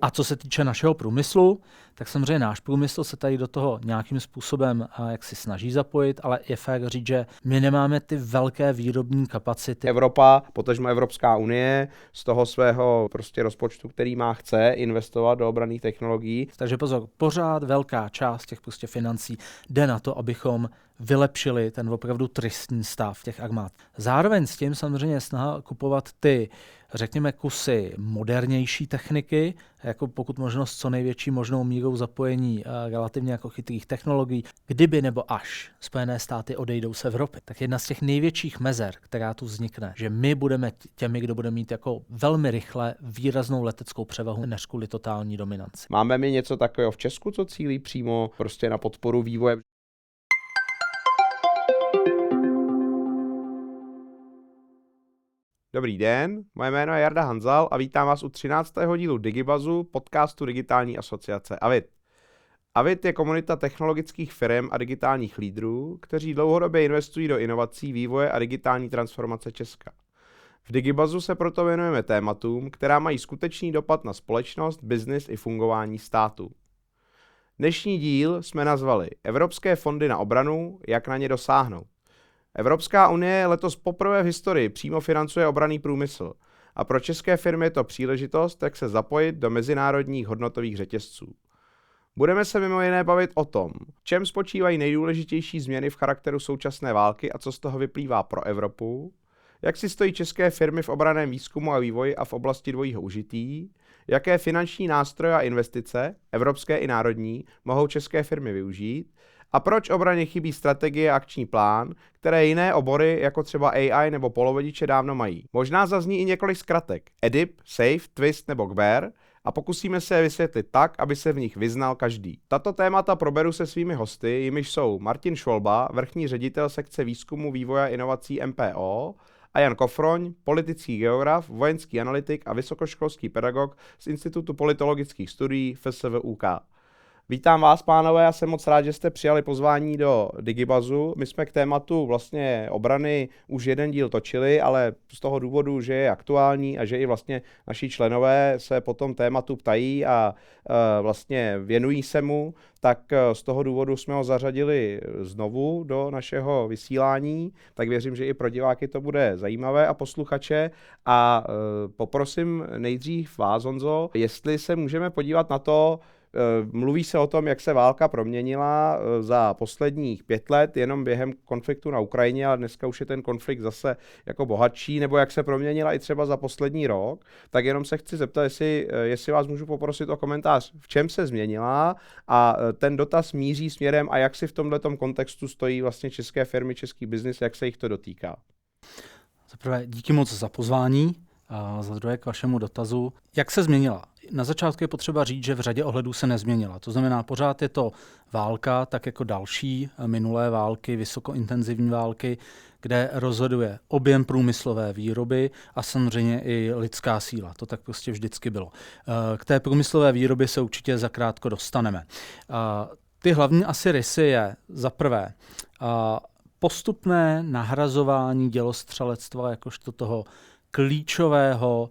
A co se týče našeho průmyslu, tak samozřejmě náš průmysl se tady do toho nějakým způsobem jak si snaží zapojit, ale je fér říct, že my nemáme ty velké výrobní kapacity. Evropa, potažmo Evropská unie, z toho svého prostě rozpočtu, který má, chce investovat do obranných technologií. Takže pozor, pořád velká část těch prostě financí jde na to, abychom vylepšili ten opravdu tristní stav těch armád. Zároveň s tím samozřejmě je snaha kupovat ty, řekněme, kusy modernější techniky, jako pokud možno s co největší možnou mírou zapojení relativně jako chytrých technologií. Kdyby nebo až Spojené státy odejdou z Evropy, tak jedna z těch největších mezer, která tu vznikne, že my budeme těmi, kdo bude mít jako velmi rychle výraznou leteckou převahu než kvůli totální dominanci. Máme my něco takového v Česku, co cílí přímo prostě na podporu vývoje? Dobrý den, moje jméno je Jarda Hanzal a vítám vás u 13. dílu Digibazu, podcastu Digitální asociace AVID. AVID je komunita technologických firm a digitálních lídrů, kteří dlouhodobě investují do inovací, vývoje a digitální transformace Česka. V Digibazu se proto věnujeme tématům, která mají skutečný dopad na společnost, biznis i fungování státu. Dnešní díl jsme nazvali Evropské fondy na obranu, jak na ně dosáhnout. Evropská unie letos poprvé v historii přímo financuje obranný průmysl a pro české firmy je to příležitost, jak se zapojit do mezinárodních hodnotových řetězců. Budeme se mimo jiné bavit o tom, v čem spočívají nejdůležitější změny v charakteru současné války a co z toho vyplývá pro Evropu, jak si stojí české firmy v obranném výzkumu a vývoji a v oblasti dvojího užití, jaké finanční nástroje a investice, evropské i národní, mohou české firmy využít, a proč obraně chybí strategie a akční plán, které jiné obory, jako třeba AI nebo polovodiče, dávno mají. Možná zazní i několik zkratek: EDIP, SAFE, TWIST nebo GBER, a pokusíme se je vysvětlit tak, aby se v nich vyznal každý. Tato témata proberu se svými hosty, jimiž jsou Martin Švolba, vrchní ředitel sekce výzkumu, vývoje a inovací MPO, a Jan Kofroň, politický geograf, vojenský analytik a vysokoškolský pedagog z Institutu politologických studií FSVUK. Vítám vás, pánové, já jsem moc rád, že jste přijali pozvání do Digibazu. My jsme k tématu vlastně obrany už jeden díl točili, ale z toho důvodu, že je aktuální a že i vlastně naši členové se po tom tématu ptají a vlastně věnují se mu, tak z toho důvodu jsme ho zařadili znovu do našeho vysílání, tak věřím, že i pro diváky to bude zajímavé a posluchače. A poprosím nejdřív vás, Honzo, jestli se můžeme podívat na to. Mluví se o tom, jak se válka proměnila za posledních 5 let jenom během konfliktu na Ukrajině, ale dneska už je ten konflikt zase jako bohatší, nebo jak se proměnila i třeba za poslední rok. Tak jenom se chci zeptat, jestli vás můžu poprosit o komentář, v čem se změnila, a ten dotaz míří směrem, a jak si v tomhletom kontextu stojí vlastně české firmy, český biznis, jak se jich to dotýká. Za prvé, díky moc za pozvání. A za druhé k vašemu dotazu. Jak se změnila? Na začátku je potřeba říct, že v řadě ohledů se nezměnila. To znamená, pořád je to válka, tak jako další minulé války, vysokointenzivní války, kde rozhoduje objem průmyslové výroby a samozřejmě i lidská síla. To tak prostě vždycky bylo. K té průmyslové výrobě se určitě zakrátko dostaneme. Ty hlavní asi rysy je za prvé postupné nahrazování dělostřelectva jakožto toho klíčového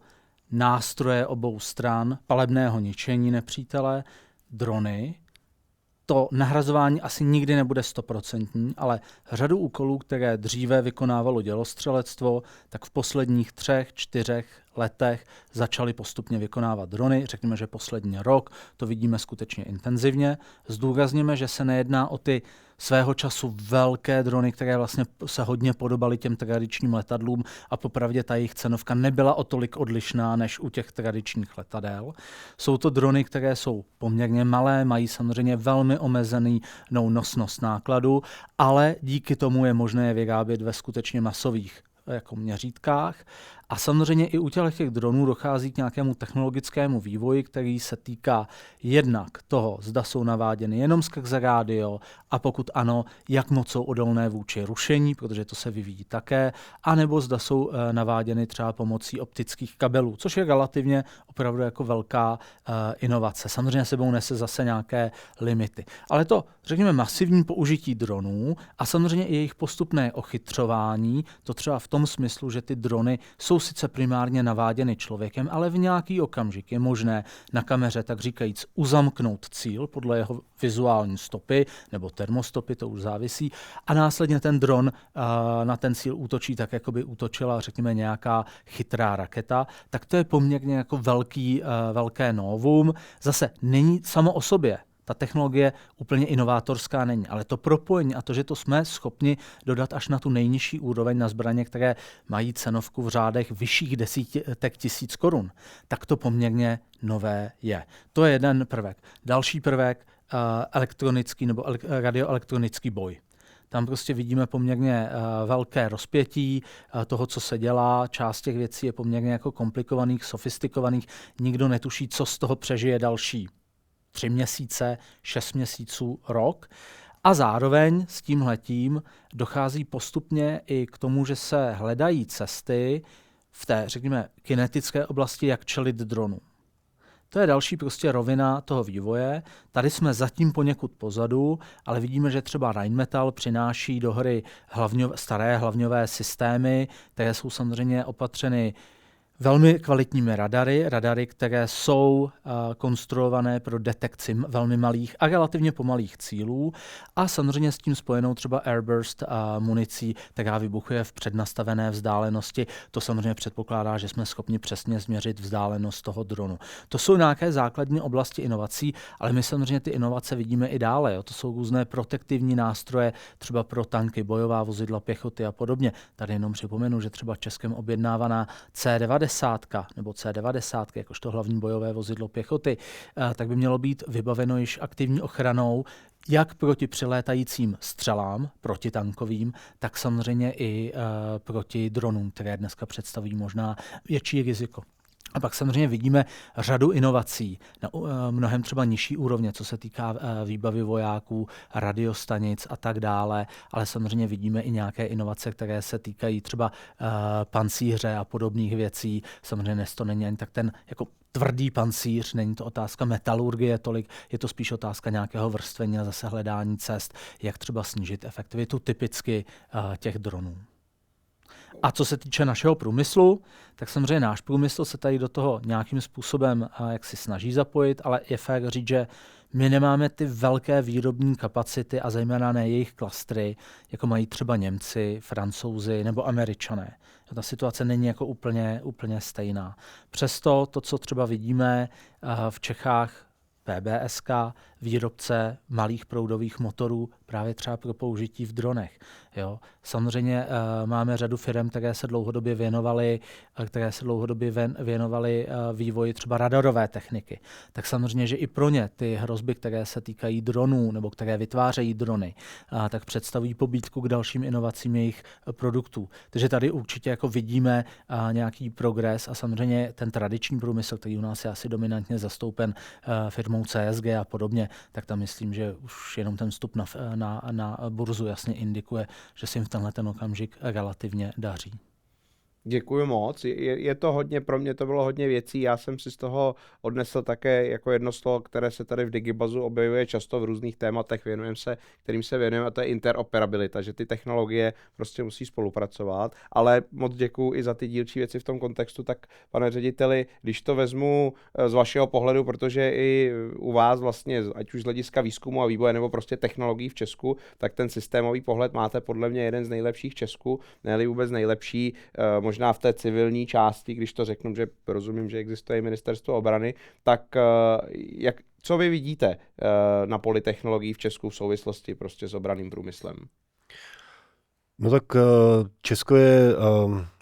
nástroje obou stran, palebného ničení nepřítele, drony. To nahrazování asi nikdy nebude 100%, ale řadu úkolů, které dříve vykonávalo dělostřelectvo, tak v posledních 3-4 letech začaly postupně vykonávat drony. Řekněme, že poslední rok to vidíme skutečně intenzivně. Zdůrazněme, že se nejedná o ty svého času velké drony, které vlastně se hodně podobaly těm tradičním letadlům, a popravdě ta jejich cenovka nebyla o tolik odlišná než u těch tradičních letadel. Jsou to drony, které jsou poměrně malé, mají samozřejmě velmi omezenou nosnost nákladu, ale díky tomu je možné je vyrábět ve skutečně masových jako měřítkách. A samozřejmě i u těch dronů dochází k nějakému technologickému vývoji, který se týká jednak toho, zda jsou naváděny jenom skrze rádio, a pokud ano, jak moc jsou odolné vůči rušení, protože to se vyvíjí také, anebo zda jsou naváděny třeba pomocí optických kabelů, což je relativně opravdu jako velká inovace. Samozřejmě sebou nese zase nějaké limity. Ale to, řekněme, masivní použití dronů a samozřejmě i jejich postupné ochytřování, to třeba v tom smyslu, že ty drony jsou jsou sice primárně naváděny člověkem, ale v nějaký okamžik je možné na kameře, tak říkajíc, uzamknout cíl podle jeho vizuální stopy nebo termostopy, to už závisí, a následně ten dron na ten cíl útočí tak, jako by útočila, řekněme, nějaká chytrá raketa, tak to je poměrně jako velké novum. Zase není samo o sobě. Ta technologie úplně inovátorská není, ale to propojení a to, že to jsme schopni dodat až na tu nejnižší úroveň na zbraně, které mají cenovku v řádech vyšších desítek tisíc korun, tak to poměrně nové je. To je jeden prvek. Další prvek, elektronický nebo radioelektronický boj. Tam prostě vidíme poměrně velké rozpětí toho, co se dělá. Část těch věcí je poměrně jako komplikovaných, sofistikovaných. Nikdo netuší, co z toho přežije další 3 měsíce, 6 měsíců, rok. A zároveň s tímhletím dochází postupně i k tomu, že se hledají cesty v té, řekněme, kinetické oblasti, jak čelit dronu. To je další prostě rovina toho vývoje. Tady jsme zatím poněkud pozadu, ale vidíme, že třeba Rheinmetall přináší do hry staré hlavňové systémy, které jsou samozřejmě opatřeny velmi kvalitními radary, které jsou konstruované pro detekci velmi malých a relativně pomalých cílů a samozřejmě s tím spojenou třeba airburst municí, která vybuchuje v přednastavené vzdálenosti. To samozřejmě předpokládá, že jsme schopni přesně změřit vzdálenost toho dronu. To jsou nějaké základní oblasti inovací, ale my samozřejmě ty inovace vidíme i dále. Jo. To jsou různé protektivní nástroje, třeba pro tanky, bojová vozidla pěchoty a podobně. Tady jenom připomenu, že třeba Českem objednávaná C-90 nebo C-90, jakožto hlavní bojové vozidlo pěchoty, tak by mělo být vybaveno již aktivní ochranou jak proti přilétajícím střelám, protitankovým, tak samozřejmě i proti dronům, které dneska představují možná větší riziko. A pak samozřejmě vidíme řadu inovací na mnohem třeba nižší úrovně, co se týká výbavy vojáků, radiostanic a tak dále, ale samozřejmě vidíme i nějaké inovace, které se týkají třeba pancíře a podobných věcí. Samozřejmě dnes to není ani tak ten jako tvrdý pancíř, není to otázka metalurgie tolik, je to spíš otázka nějakého vrstvení a zase hledání cest, jak třeba snížit efektivitu typicky těch dronů. A co se týče našeho průmyslu, tak samozřejmě náš průmysl se tady do toho nějakým způsobem jak si snaží zapojit, ale je fér říct, že my nemáme ty velké výrobní kapacity a zejména ne jejich klastry, jako mají třeba Němci, Francouzi nebo Američané. Ta situace není jako úplně stejná. Přesto to, co třeba vidíme v Čechách, PBSK, výrobce malých proudových motorů právě třeba pro použití v dronech. Jo. Samozřejmě máme řadu firm, které se dlouhodobě věnovaly vývoji třeba radarové techniky. Tak samozřejmě, že i pro ně ty hrozby, které se týkají dronů nebo které vytvářejí drony, tak představují pobídku k dalším inovacím jejich produktů. Takže tady určitě jako vidíme nějaký progres a samozřejmě ten tradiční průmysl, který u nás je asi dominantně zastoupen firmou CSG a podobně, tak tam myslím, že už jenom ten vstup na burzu jasně indikuje, že se jim v tenhle ten okamžik relativně daří. Děkuji moc. Je to hodně, pro mě to bylo hodně věcí. Já jsem si z toho odnesl také jako jedno slovo, které se tady v Digibazu objevuje často v různých tématech, kterým se věnujeme, a to je interoperabilita, že ty technologie prostě musí spolupracovat. Ale moc děkuji i za ty dílčí věci v tom kontextu. Tak, pane řediteli, když to vezmu z vašeho pohledu, protože i u vás vlastně, ať už z hlediska výzkumu a vývoje nebo prostě technologií v Česku, tak ten systémový pohled máte podle mě jeden z nejlepších v Česku, ne-li vůbec nejlepší, možná v té civilní části, když to řeknu, že rozumím, že existuje i ministerstvo obrany, tak co vy vidíte na poli technologií v Česku v souvislosti prostě s obranným průmyslem? No tak Česko je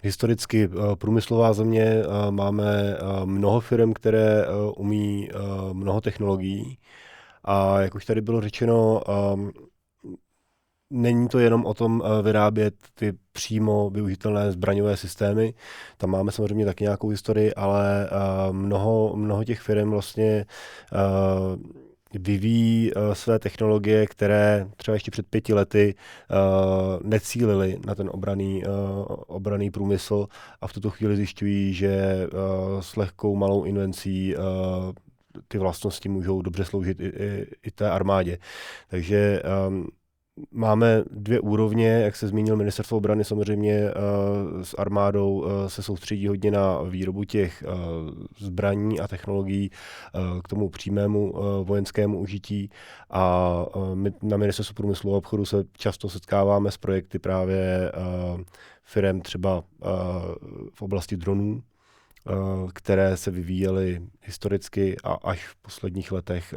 historicky průmyslová země, máme mnoho firm, které umí mnoho technologií a jak už tady bylo řečeno, není to jenom o tom vyrábět ty přímo využitelné zbraňové systémy. Tam máme samozřejmě taky nějakou historii, ale mnoho těch firm vlastně vyvíjí své technologie, které třeba ještě před 5 lety necílily na ten obranný průmysl a v tuto chvíli zjišťují, že s lehkou malou invencí ty vlastnosti můžou dobře sloužit i té armádě. Takže máme dvě úrovně, jak se zmínil Ministerstvo obrany, samozřejmě s armádou se soustředí hodně na výrobu těch zbraní a technologií k tomu přímému vojenskému užití a my na Ministerstvu průmyslu a obchodu se často setkáváme s projekty právě firem třeba v oblasti dronů, které se vyvíjely historicky a až v posledních letech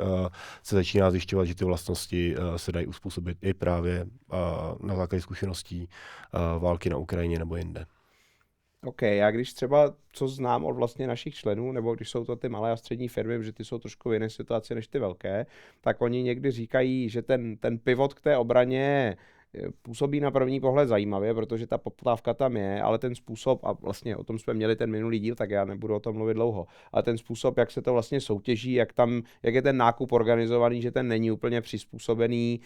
se začíná zjišťovat, že ty vlastnosti se dají uspůsobit i právě na základě zkušeností války na Ukrajině nebo jinde. OK, já když třeba, co znám od vlastně našich členů, nebo když jsou to ty malé a střední firmy, že ty jsou trošku v jiné situaci než ty velké, tak oni někdy říkají, že ten pivot k té obraně působí na první pohled zajímavě, protože ta poptávka tam je, ale ten způsob, a vlastně o tom jsme měli ten minulý díl, tak já nebudu o tom mluvit dlouho, ale ten způsob, jak se to vlastně soutěží, jak je ten nákup organizovaný, že ten není úplně přizpůsobený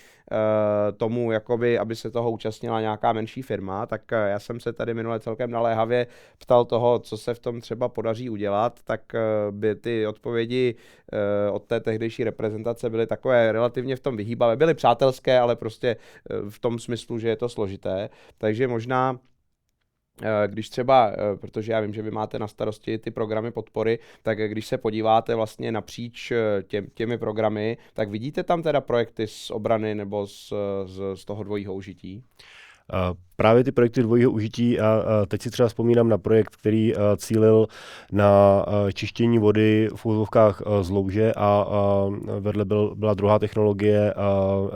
tomu, jakoby, aby se toho účastnila nějaká menší firma, tak já jsem se tady minule celkem naléhavě ptal toho, co se v tom třeba podaří udělat, tak by ty odpovědi od té tehdejší reprezentace byly takové relativně v tom vyhýbavé, byly přátelské, ale prostě v tom smyslu, že je to složité. Takže možná, když třeba, protože já vím, že vy máte na starosti ty programy podpory, tak když se podíváte vlastně napříč těmi programy, tak vidíte tam teda projekty z obrany nebo z toho dvojího užití? Právě ty projekty dvojího užití a teď si třeba vzpomínám na projekt, který cílil na čištění vody v úzovkách z louže a vedle byla druhá technologie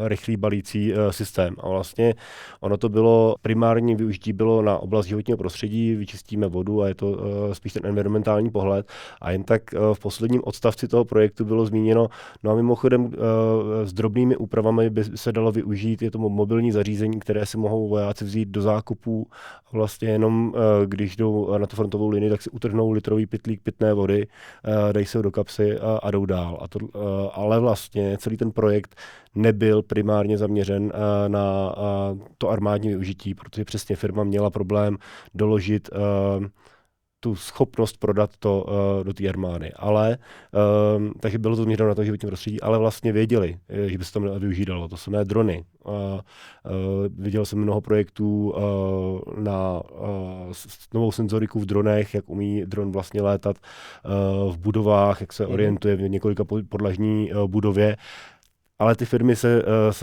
rychlý balící systém. A vlastně ono to bylo, primární využití bylo na oblast životního prostředí, vyčistíme vodu a je to spíš ten environmentální pohled. A jen tak v posledním odstavci toho projektu bylo zmíněno, no a mimochodem s drobnými úpravami by se dalo využít, je to mobilní zařízení, které si mohou vojáci vzít do zákupů a vlastně jenom, když jdou na tu frontovou linii, tak si utrhnou litrový pytlík pitné vody, dají se ho do kapsy a jdou dál. Ale vlastně celý ten projekt nebyl primárně zaměřen na to armádní využití, protože přesně firma měla problém doložit tu schopnost prodat to do té armády. Ale, takže bylo to změřeno na to životní prostředí, ale vlastně věděli, že by se tam využívalo. To samé drony. Viděl jsem mnoho projektů na novou senzoriku v dronech, jak umí dron vlastně létat v budovách, jak se orientuje v několika podlažní budově. Ale ty firmy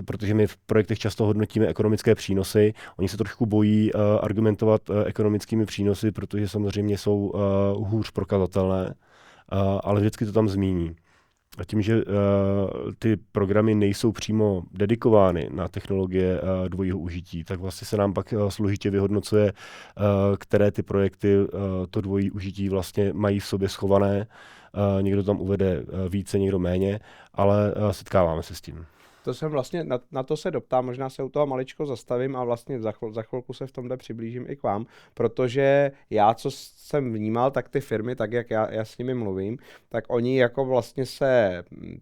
protože my v projektech často hodnotíme ekonomické přínosy, oni se trošku bojí argumentovat ekonomickými přínosy, protože samozřejmě jsou hůř prokazatelné, ale vždycky to tam zmíní. A tím, že ty programy nejsou přímo dedikovány na technologie dvojího užití, tak vlastně se nám pak složitě vyhodnocuje, které ty projekty to dvojí užití vlastně mají v sobě schované. Někdo tam uvede více, někdo méně, ale setkáváme se s tím. To jsem vlastně, na to se doptám, možná se u toho maličko zastavím a vlastně za chvilku se v tomhle přiblížím i k vám, protože já, co jsem vnímal, tak ty firmy, tak jak já s nimi mluvím, tak oni jako vlastně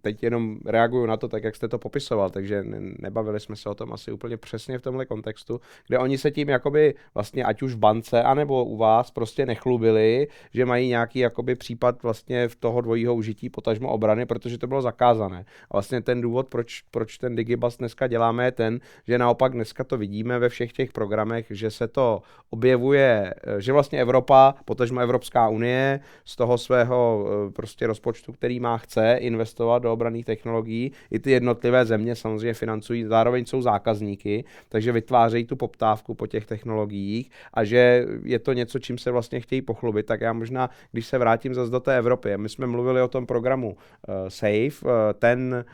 teď jenom reagují na to, tak jak jste to popisoval, takže nebavili jsme se o tom asi úplně přesně v tomhle kontextu, kde oni se tím jakoby vlastně ať už v bance, anebo u vás prostě nechlubili, že mají nějaký jakoby případ vlastně v toho dvojího užití potažmo obrany, protože to bylo zakázané. A vlastně ten důvod, proč ten Digibas dneska děláme, je ten, že naopak dneska to vidíme ve všech těch programech, že se to objevuje, že vlastně Evropa, potažmo Evropská unie, z toho svého prostě rozpočtu, který chce investovat do obranných technologií, i ty jednotlivé země samozřejmě financují, zároveň jsou zákazníky, takže vytvářejí tu poptávku po těch technologiích a že je to něco, čím se vlastně chtějí pochlubit, tak já možná, když se vrátím zase do té Evropy, my jsme mluvili o tom programu SAFE, ten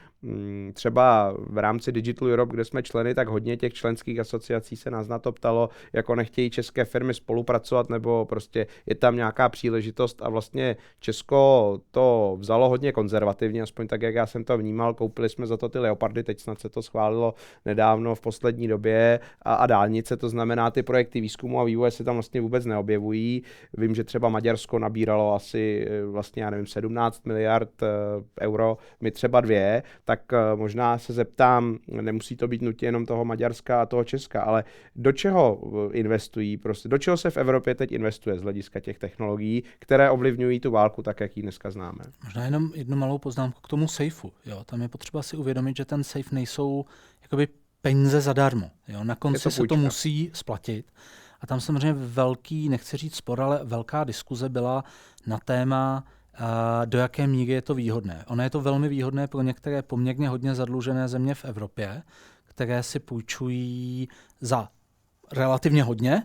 třeba v rámci Digital Europe, kde jsme členy, tak hodně těch členských asociací se nás na to ptalo, jako nechtějí české firmy spolupracovat, nebo prostě je tam nějaká příležitost a vlastně Česko to vzalo hodně konzervativně, aspoň tak, jak já jsem to vnímal, koupili jsme za to ty Leopardy, teď snad se to schválilo nedávno v poslední době a dálnice, to znamená ty projekty výzkumu a vývoje se tam vlastně vůbec neobjevují. Vím, že třeba Maďarsko nabíralo asi vlastně, já nevím, 17 miliard euro, my třeba 2, tak možná se zeptám, nemusí to být nutně jenom toho Maďarska a toho Česka, ale do čeho investují, prostě do čeho se v Evropě teď investuje z hlediska těch technologií, které ovlivňují tu válku tak, jak ji dneska známe? Možná jenom jednu malou poznámku k tomu safeu. Jo, tam je potřeba si uvědomit, že ten safe nejsou jakoby peníze zadarmo. Jo? Na konci se to půjčka. musí splatit. A tam samozřejmě velký, nechci říct spor, ale velká diskuze byla na téma, do jaké míry je to výhodné. Ono je to velmi výhodné pro některé poměrně hodně zadlužené země v Evropě, které si půjčují za relativně hodně,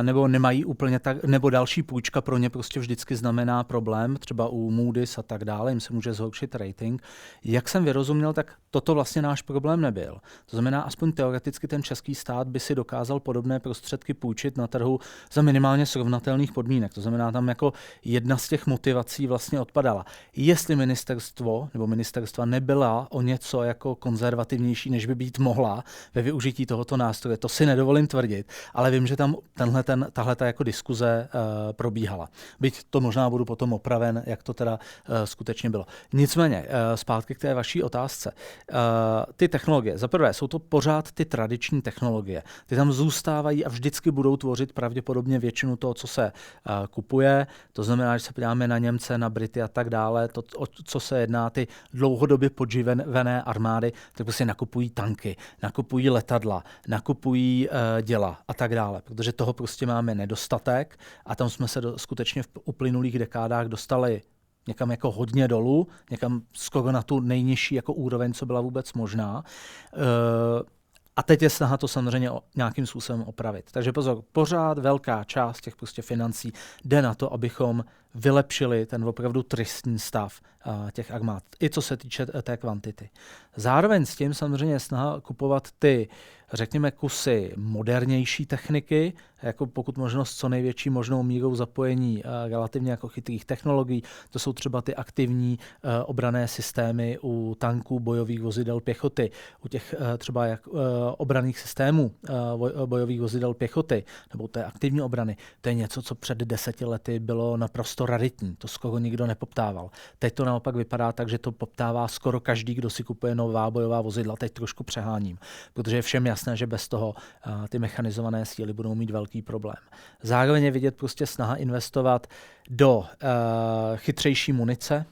nebo nemají úplně tak, nebo další půjčka pro ně prostě vždycky znamená problém, třeba u Moody's a tak dále, jim se může zhoršit rating. Jak jsem vyrozuměl, tak toto vlastně náš problém nebyl. To znamená, aspoň teoreticky ten český stát by si dokázal podobné prostředky půjčit na trhu za minimálně srovnatelných podmínek. To znamená, tam jako jedna z těch motivací vlastně odpadala. Jestli ministerstvo nebo ministerstva nebyla o něco jako konzervativnější, než by být mohla ve využití tohoto nástroje, to si nedovolím tvrdit, ale vím, že tam tahle jako diskuze probíhala. Byť to možná budu potom opraven, jak to teda skutečně bylo. Nicméně, zpátky k té vaší otázce. Ty technologie, za prvé, jsou to pořád ty tradiční technologie. Ty tam zůstávají a vždycky budou tvořit pravděpodobně většinu toho, co se kupuje. To znamená, že se podíváme na Němce, na Brity a tak dále, to, o co se jedná, ty dlouhodobě podživené armády, tak prostě nakupují tanky, nakupují letadla, nakupují děla a tak dále, protože toho prostě máme nedostatek a tam jsme se skutečně v uplynulých dekádách dostali někam jako hodně dolů, někam skoro na tu nejnižší jako úroveň, co byla vůbec možná. A teď je snaha to samozřejmě nějakým způsobem opravit. Takže pozor, pořád velká část těch prostě financí jde na to, abychom vylepšili ten opravdu tristní stav těch armád, i co se týče té kvantity. Zároveň s tím samozřejmě je snaha kupovat ty, řekněme, kusy modernější techniky, jako pokud možno s co největší možnou mírou zapojení relativně jako chytrých technologií. To jsou třeba ty aktivní obranné systémy u tanků, bojových vozidel pěchoty, u těch třeba obranných systémů bojových vozidel pěchoty, nebo té aktivní obrany. To je něco, co před 10 lety bylo naprosto raritní. To skoro nikdo nepoptával. Teď to naopak vypadá tak, že to poptává skoro každý, kdo si kupuje nová bojová vozidla. Teď trošku přeháním, protože je všem jasné, že bez toho ty mechanizované síly budou mít velký problém. Zároveň je vidět prostě snaha investovat do chytřejší munice,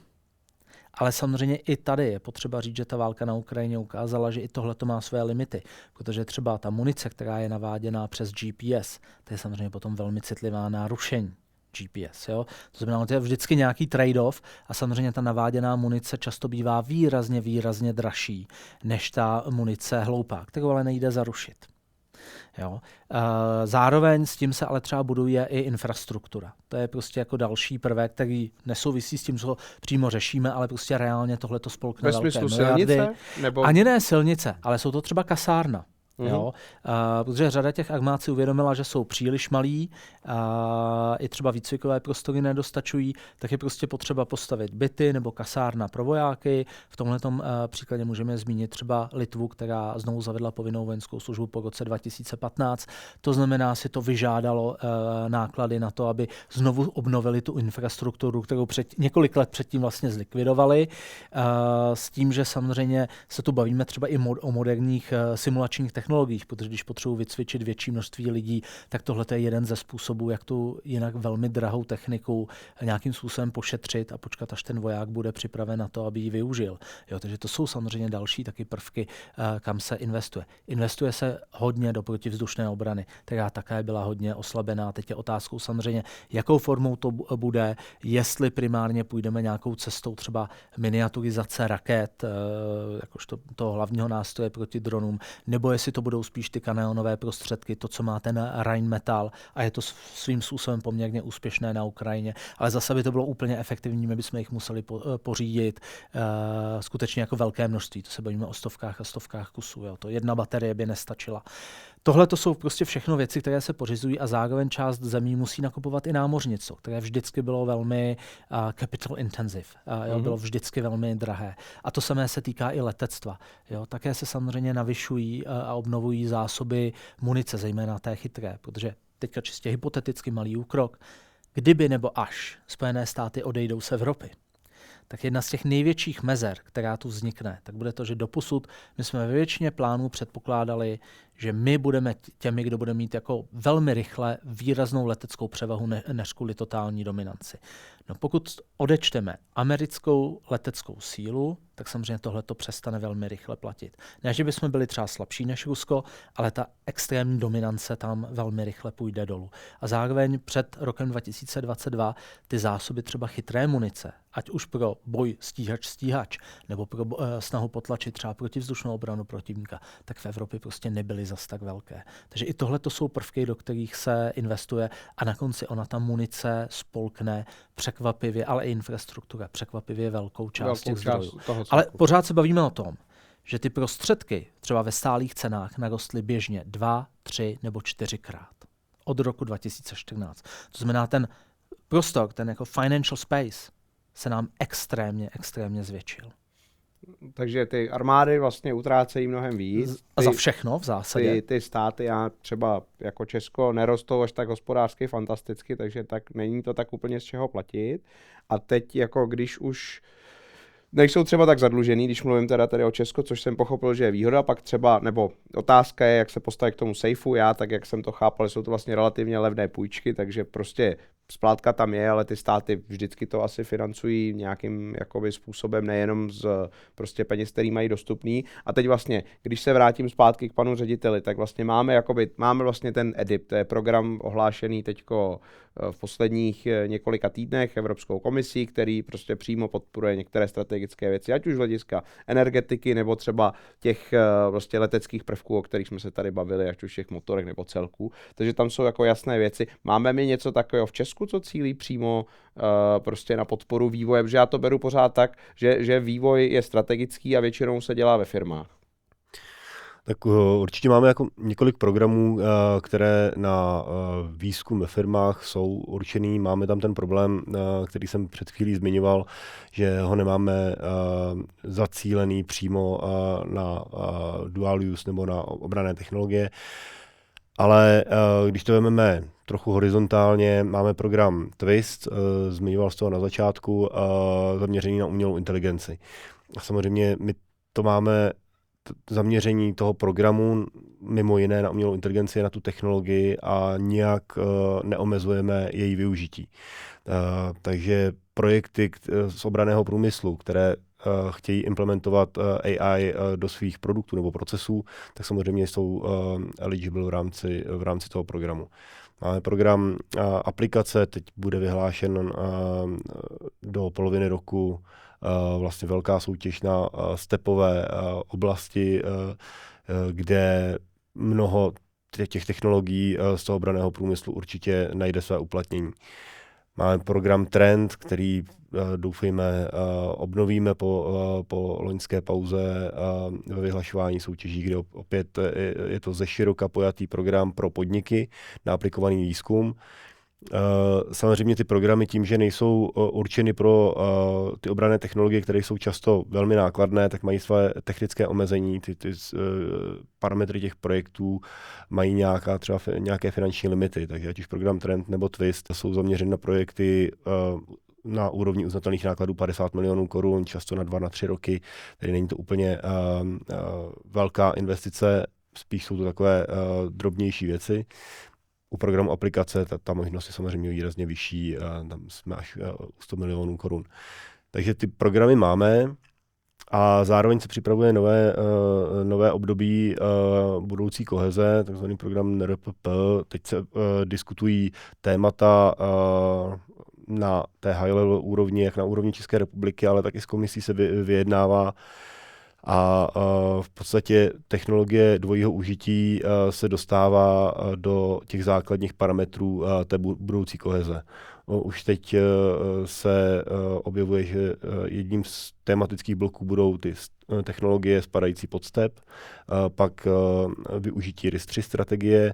ale samozřejmě i tady je potřeba říct, že ta válka na Ukrajině ukázala, že i tohle to má své limity, protože třeba ta munice, která je naváděná přes GPS, to je samozřejmě potom velmi citlivá na rušení GPS. Jo? To znamená, to je vždycky nějaký trade-off a samozřejmě ta naváděná munice často bývá výrazně dražší než ta munice hloupá, kterou ale nejde zarušit. Jo. Zároveň s tím se ale třeba buduje i infrastruktura. To je prostě jako další prvek, který nesouvisí s tím, co přímo řešíme, ale prostě reálně tohleto spolkne velké miliardy. Ve smyslu silnice? Nebo... Ani ne silnice, ale jsou to třeba kasárna. Jo? Protože řada těch armád si uvědomila, že jsou příliš malí, i třeba výcvikové prostory nedostačují, tak je prostě potřeba postavit byty nebo kasárna pro vojáky. V tomhletom příkladě můžeme zmínit třeba Litvu, která znovu zavedla povinnou vojenskou službu po roce 2015. To znamená, si to vyžádalo náklady na to, aby znovu obnovili tu infrastrukturu, kterou několik let předtím vlastně zlikvidovali. S tím, že samozřejmě se tu bavíme třeba i o moderních simulačních technologiích, protože když potřebuji vycvičit větší množství lidí, tak tohle je jeden ze způsobů, jak tu jinak velmi drahou techniku nějakým způsobem pošetřit a počkat, až ten voják bude připraven na to, aby ji využil. Jo, takže to jsou samozřejmě další taky prvky, kam se investuje. Investuje se hodně do protivzdušné obrany, která také byla hodně oslabená. Teď je otázkou samozřejmě, jakou formou to bude, jestli primárně půjdeme nějakou cestou třeba miniaturizace raket, jakožto toho hlavního nástroje proti dronům, nebo jestli to budou spíš ty kanonové prostředky, to, co má ten Rheinmetall, a je to svým způsobem poměrně úspěšné na Ukrajině, ale zase by to bylo úplně efektivní, my bychom jich museli pořídit skutečně jako velké množství. To se bavíme o stovkách a stovkách kusů. Jo. To jedna baterie by nestačila. Tohle to jsou prostě všechno věci, které se pořizují a zároveň část zemí musí nakupovat i námořnictvo, které vždycky bylo velmi capital intensive, bylo vždycky velmi drahé. A to samé se týká i letectva. Jo. Také se samozřejmě navyšují a obnovují zásoby munice, zejména té chytré, protože teďka čistě hypoteticky malý úkrok. Kdyby nebo až Spojené státy odejdou z Evropy, tak jedna z těch největších mezer, která tu vznikne, tak bude to, že doposud my jsme ve většině plánů předpokládali, že my budeme těmi, kdo bude mít jako velmi rychle výraznou leteckou převahu než kvůli totální dominanci. No pokud odečteme americkou leteckou sílu, tak samozřejmě tohle to přestane velmi rychle platit. Ne, že bychom byli třeba slabší než Rusko, ale ta extrémní dominance tam velmi rychle půjde dolů. A zároveň před rokem 2022 ty zásoby třeba chytré munice, ať už pro boj stíhač, nebo pro snahu potlačit třeba protivzdušnou obranu protivníka, tak v Evropě prostě nebyly zas tak velké. Takže i tohle to jsou prvky, do kterých se investuje a na konci ona ta munice spolkne překvapivě, ale i infrastruktura překvapivě velkou část těch zdrojů. Ale pořád se bavíme o tom, že ty prostředky třeba ve stálých cenách narostly běžně 2, 3 nebo 4krát od roku 2014. To znamená, ten prostor, ten jako financial space se nám extrémně zvětšil. Takže ty armády vlastně utrácejí mnohem víc. A za všechno v zásadě. Ty státy, já třeba jako Česko, nerostou až tak hospodářsky fantasticky, takže tak není to tak úplně z čeho platit. A teď jako když už nejsou třeba tak zadlužený, když mluvím teda tady o Česku, což jsem pochopil, že je výhoda, pak třeba, nebo otázka je, jak se postavit k tomu sejfu, já tak, jak jsem to chápal, jsou to vlastně relativně levné půjčky, takže prostě splátka tam je, ale ty státy vždycky to asi financují nějakým jakoby způsobem, nejenom z prostě peněz, který mají dostupný. A teď vlastně, když se vrátím zpátky k panu řediteli, tak vlastně máme vlastně ten EDIP, to je program ohlášený teďko v posledních několika týdnech Evropskou komisí, který prostě přímo podporuje některé strategické věci, ať už z hlediska energetiky nebo třeba těch prostě leteckých prvků, o kterých jsme se tady bavili, ať už těch motorek nebo celků. Takže tam jsou jako jasné věci. Máme mi něco takového v Česku, co cílí přímo prostě na podporu vývoje, protože já to beru pořád tak, že vývoj je strategický a většinou se dělá ve firmách. Tak určitě máme jako několik programů, které na výzkum ve firmách jsou určený. Máme tam ten problém, který jsem před chvílí zmiňoval, že ho nemáme zacílený přímo na dual use nebo na obranné technologie. Ale když to vezmeme trochu horizontálně, máme program Twist, zmiňoval z toho na začátku, zaměřený na umělou inteligenci. A samozřejmě my to máme zaměření toho programu mimo jiné na umělou inteligenci, na tu technologii a nijak neomezujeme její využití. Takže projekty z obranného průmyslu, které chtějí implementovat AI do svých produktů nebo procesů, tak samozřejmě jsou eligible v rámci toho programu. Máme program aplikace, teď bude vyhlášen do poloviny roku vlastně velká soutěž na stepové oblasti, kde mnoho těch technologií z toho obranného průmyslu určitě najde své uplatnění. Máme program Trend, který doufejme obnovíme po loňské pauze ve vyhlašování soutěží, kde opět je to ze široka pojatý program pro podniky na aplikovaný výzkum. Samozřejmě ty programy tím, že nejsou určeny pro ty obranné technologie, které jsou často velmi nákladné, tak mají své technické omezení. Ty parametry těch projektů mají nějaké finanční limity, takže ať už program Trend nebo Twist jsou zaměřeny na projekty na úrovni uznatelných nákladů 50 milionů korun, často na 2-3 roky, tedy není to úplně velká investice, spíš jsou to takové drobnější věci. U programu aplikace ta možnost je samozřejmě výrazně vyšší, tam jsme až u 100 milionů korun. Takže ty programy máme a zároveň se připravuje nové období budoucí koheze, takzvaný program NRPP. Teď se diskutují témata na té high-level úrovni, jak na úrovni České republiky, ale taky s komisí se vyjednává. A v podstatě technologie dvojího užití se dostává do těch základních parametrů té budoucí koheze. Už teď se objevuje, že jedním z tematických bloků budou ty technologie spadající pod STEP, pak využití RIS-3 strategie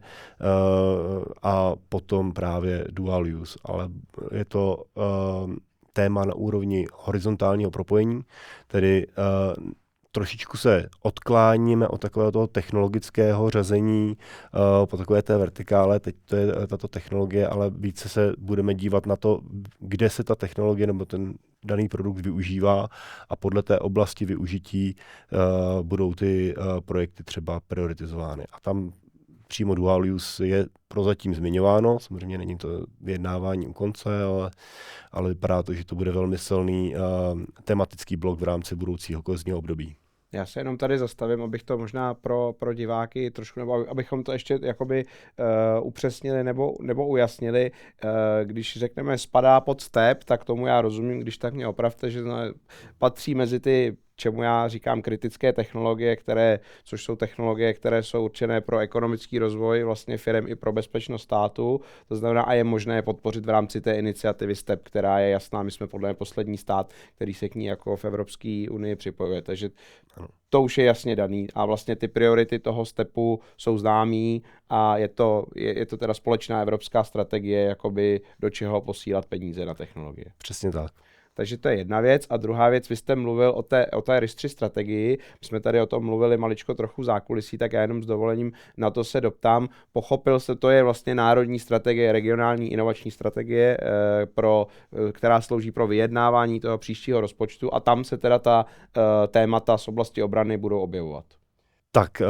a potom právě dual use. Ale je to téma na úrovni horizontálního propojení, tedy trošičku se odkláníme od takového toho technologického řazení po takové té vertikále, teď to je tato technologie, ale více se budeme dívat na to, kde se ta technologie nebo ten daný produkt využívá a podle té oblasti využití budou ty projekty třeba prioritizovány. A tam přímo dual use je prozatím zmiňováno. Samozřejmě není to vyjednávání u konce, ale vypadá to, že to bude velmi silný tematický blok v rámci budoucího kohezního období. Já se jenom tady zastavím, abych to možná pro diváky trošku, nebo abychom to ještě jakoby upřesnili nebo ujasnili. Když řekneme spadá pod STEP, tak tomu já rozumím, když tak mě opravte, že patří mezi ty, čemu já říkám kritické technologie, což jsou technologie, které jsou určené pro ekonomický rozvoj vlastně firem i pro bezpečnost státu. To znamená, a je možné je podpořit v rámci té iniciativy STEP, která je jasná. My jsme podle mě poslední stát, který se k ní jako v Evropské unii připojuje. Takže to už je jasně daný. A vlastně ty priority toho STEPu jsou známý a je to teda společná evropská strategie, jakoby do čeho posílat peníze na technologie. Přesně tak. Takže to je jedna věc. A druhá věc, vy jste mluvil o té RIS3 strategii, my jsme tady o tom mluvili maličko trochu zákulisí, tak já jenom s dovolením na to se doptám. Pochopil jste, to je vlastně národní strategie, regionální inovační strategie, která slouží pro vyjednávání toho příštího rozpočtu a tam se teda ta témata z oblasti obrany budou objevovat. Tak,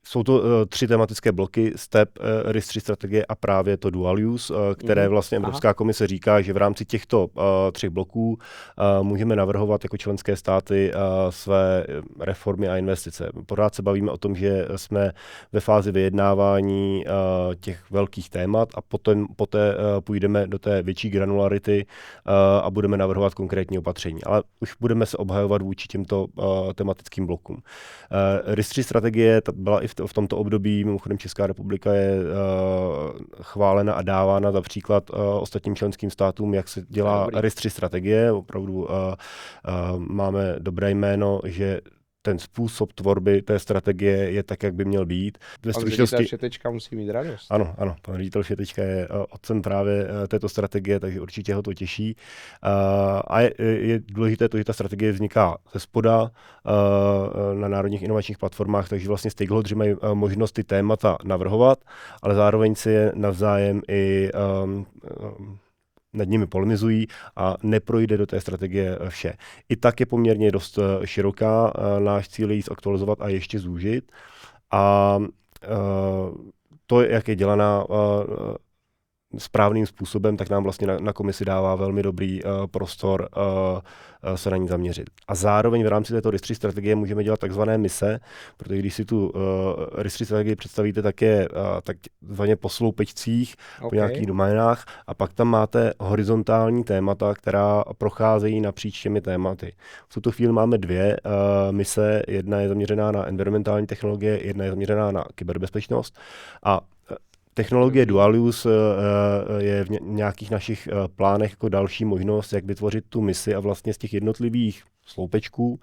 jsou to 3 tematické bloky, STEP, RIS3 strategie a právě to dual use, které vlastně Evropská komise říká, že v rámci těchto 3 bloků můžeme navrhovat jako členské státy své reformy a investice. Pořád se bavíme o tom, že jsme ve fázi vyjednávání těch velkých témat a poté půjdeme do té větší granularity a budeme navrhovat konkrétní opatření. Ale už budeme se obhajovat vůči těmto tematickým blokům. RIS3 strategie byla i v tomto období, mimochodem Česká republika je chválena a dávána za příklad ostatním členským státům, jak se dělá RIS3 strategie. Opravdu máme dobré jméno, že ten způsob tvorby té strategie je tak, jak by měl být. Pan ředitel Šetečka musí mít radost. Ano, pan ředitel Šetečka je otcem právě této strategie, takže určitě ho to těší. A je důležité to, že ta strategie vzniká ze spoda na národních inovačních platformách, takže vlastně stakeholdři mají možnost ty témata navrhovat, ale zároveň si je navzájem i nad nimi polemizují a neprojde do té strategie vše. I tak je poměrně dost široká. Náš cíl je ji zaktualizovat a ještě zúžit. A to, jak je dělaná správným způsobem, tak nám vlastně na komisi dává velmi dobrý prostor se na ní zaměřit. A zároveň v rámci této RIS3 strategie můžeme dělat takzvané mise, protože když si tu RIS3 strategii představíte, tak je takzvaně po sloupečcích, po nějakých doménách a pak tam máte horizontální témata, která procházejí napříč těmi tématy. V tuto chvíli máme 2 mise, jedna je zaměřená na environmentální technologie, jedna je zaměřená na kyberbezpečnost a technologie dual use je v nějakých našich plánech jako další možnost, jak vytvořit tu misi a vlastně z těch jednotlivých sloupečků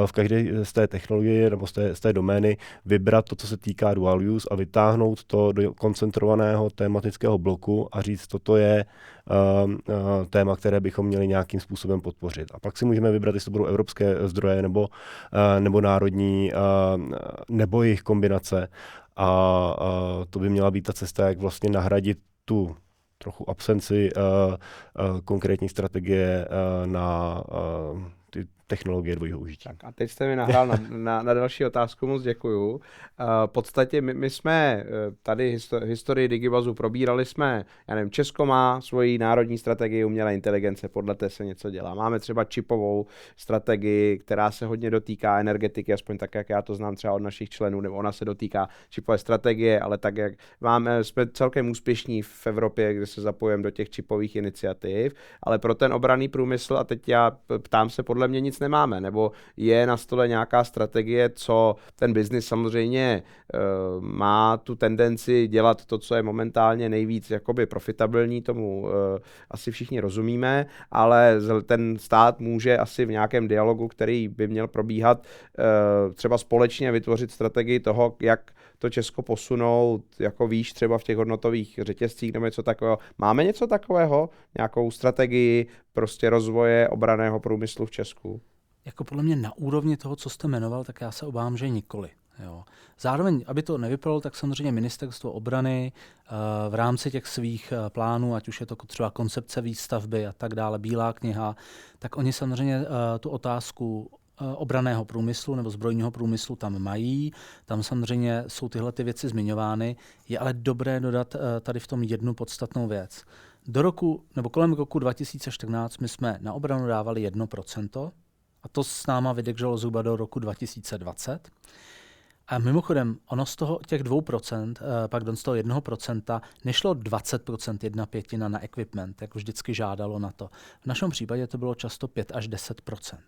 v každé z té technologie nebo z té domény vybrat to, co se týká dual use a vytáhnout to do koncentrovaného tematického bloku a říct, toto je téma, které bychom měli nějakým způsobem podpořit. A pak si můžeme vybrat, jestli to budou evropské zdroje nebo národní, nebo jejich kombinace. A to by měla být ta cesta, jak vlastně nahradit tu trochu absenci konkrétní strategie na ty technologie dvojího užití. Tak a teď jste mi nahrál na další otázku, moc děkuju. V podstatě my jsme tady historii Digibazu probírali jsme, já nevím, Česko má svoji národní strategii umělé inteligence, podle té se něco dělá. Máme třeba čipovou strategii, která se hodně dotýká energetiky, aspoň tak, jak já to znám třeba od našich členů, nebo ona se dotýká čipové strategie, ale tak, jak jsme celkem úspěšní v Evropě, kde se zapojíme do těch čipových iniciativ, ale pro ten obranný průmysl, a teď já ptám se, podle mě nic nemáme, nebo je na stole nějaká strategie, co ten biznis samozřejmě má tu tendenci dělat to, co je momentálně nejvíc jakoby profitabilní, tomu asi všichni rozumíme, ale ten stát může asi v nějakém dialogu, který by měl probíhat, třeba společně vytvořit strategii toho, jak to Česko posunout, jako výš třeba v těch hodnotových řetězcích nebo něco takového. Máme něco takového? Nějakou strategii prostě rozvoje obranného průmyslu v Česku? Jako podle mě na úrovni toho, co jste jmenoval, tak já se obávám, že nikoli. Jo. Zároveň, aby to nevypadalo, tak samozřejmě ministerstvo obrany v rámci těch svých plánů, ať už je to třeba koncepce výstavby a tak dále, bílá kniha, tak oni samozřejmě tu otázku obranného průmyslu nebo zbrojního průmyslu tam mají. Tam samozřejmě jsou tyhle ty věci zmiňovány. Je ale dobré dodat tady v tom jednu podstatnou věc. Do roku, nebo kolem roku 2014 my jsme na obranu dávali 1%, a to s náma vydrželo zhruba do roku 2020. A mimochodem, ono z toho těch 2%, pardon, z toho 1% nešlo 20%, 1/5 na equipment, jak vždycky žádalo na to. V našem případě to bylo často 5 až 10%.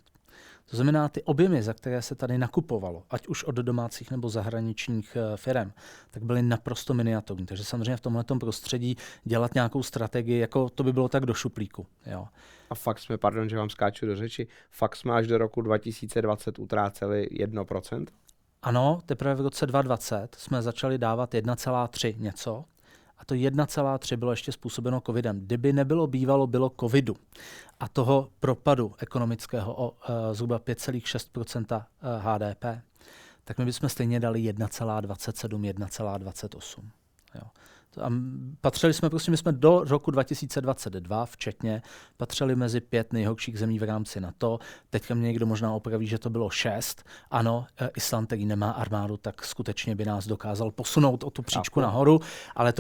To znamená, ty objemy, za které se tady nakupovalo, ať už od domácích nebo zahraničních firem, tak byly naprosto miniaturní. Takže samozřejmě v tomhletom prostředí dělat nějakou strategii, jako to by bylo tak do šuplíku. Jo. A fakt jsme, pardon, že vám skáču do řeči, fakt jsme až do roku 2020 utráceli 1%? Ano, teprve v roce 2020 jsme začali dávat 1,3 něco a to 1,3 bylo ještě způsobeno covidem. Kdyby bývalo covidu a toho propadu ekonomického o zhruba 5,6% HDP, tak my bychom stejně dali 1,27, 1,28. Jo. A patřili jsme, prostě my jsme do roku 2022 včetně, patřili mezi 5 nejhorších zemí v rámci NATO. Teďka mě někdo možná opraví, že to bylo 6. Ano, Island, který nemá armádu, tak skutečně by nás dokázal posunout o tu příčku nahoru, ale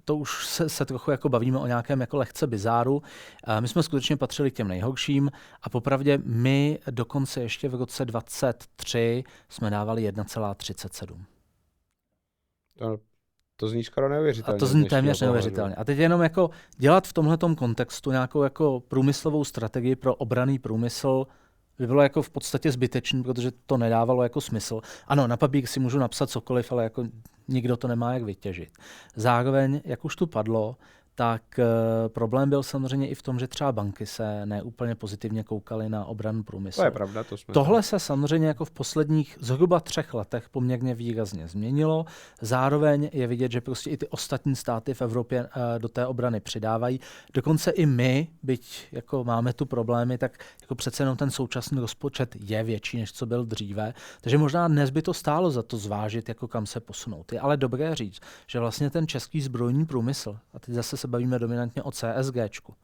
to už se trochu jako bavíme o nějakém jako lehce bizáru. My jsme skutečně patřili k těm nejhorším a popravdě my dokonce ještě v roce 2023 jsme dávali 1,37. To zní skoro neuvěřitelně. A to zní téměř neuvěřitelně. A teď jenom jako dělat v tomhletom kontextu nějakou jako průmyslovou strategii pro obranný průmysl by bylo jako v podstatě zbytečný, protože to nedávalo jako smysl. Ano, na papír si můžu napsat cokoliv, ale jako nikdo to nemá jak vytěžit. Zároveň, jak už tu padlo, tak problém byl samozřejmě i v tom, že třeba banky se neúplně pozitivně koukaly na obranný průmysl. To je pravda. Tohle se samozřejmě jako v posledních zhruba 3 letech poměrně výrazně změnilo. Zároveň je vidět, že prostě i ty ostatní státy v Evropě do té obrany přidávají. Dokonce i my, byť jako máme tu problémy, tak jako přece jenom ten současný rozpočet je větší, než co byl dříve. Takže možná dnes by to stálo za to zvážit, jako kam se posunout. Je ale dobré říct, že vlastně ten český zbrojní průmysl, a teď zase se bavíme dominantně o CSGčku,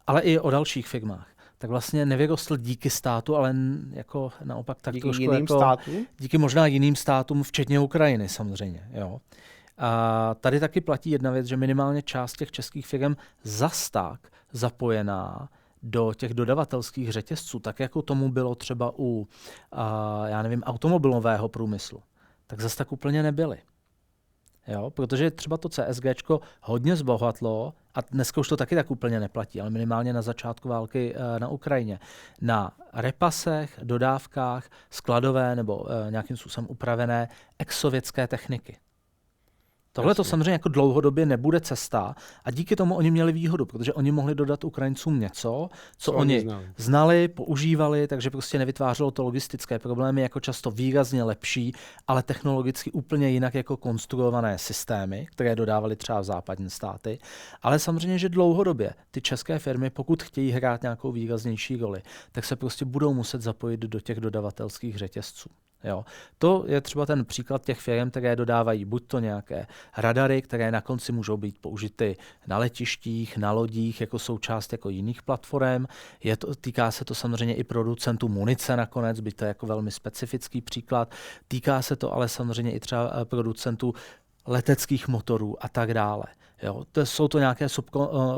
ale i o dalších firmách, tak vlastně nevyrostl díky státu, ale jako naopak tak díky trošku jiným jako státům? Díky možná jiným státům, včetně Ukrajiny samozřejmě. Jo. A tady taky platí jedna věc, že minimálně část těch českých firm zas tak zapojená do těch dodavatelských řetězců, tak jako tomu bylo třeba u automobilového průmyslu, tak zas tak úplně nebyly. Jo, protože třeba to CSGčko hodně zbohatlo, a dneska už to taky tak úplně neplatí, ale minimálně na začátku války na Ukrajině, na repasech, dodávkách, skladové nebo nějakým způsobem upravené exsovětské techniky. Tohle to samozřejmě jako dlouhodobě nebude cesta a díky tomu oni měli výhodu, protože oni mohli dodat Ukrajincům něco, co oni znali, používali, takže prostě nevytvářelo to logistické problémy jako často výrazně lepší, ale technologicky úplně jinak jako konstruované systémy, které dodávali třeba západní státy. Ale samozřejmě, že dlouhodobě ty české firmy, pokud chtějí hrát nějakou výraznější roli, tak se prostě budou muset zapojit do těch dodavatelských řetězců. Jo. To je třeba ten příklad těch firm, které dodávají buď to nějaké radary, které na konci můžou být použity na letištích, na lodích jako součást jako jiných platform. Týká se to samozřejmě i producentů munice nakonec, byť to je jako velmi specifický příklad. Týká se to ale samozřejmě i třeba producentů leteckých motorů a tak dále. Jo, jsou to nějaké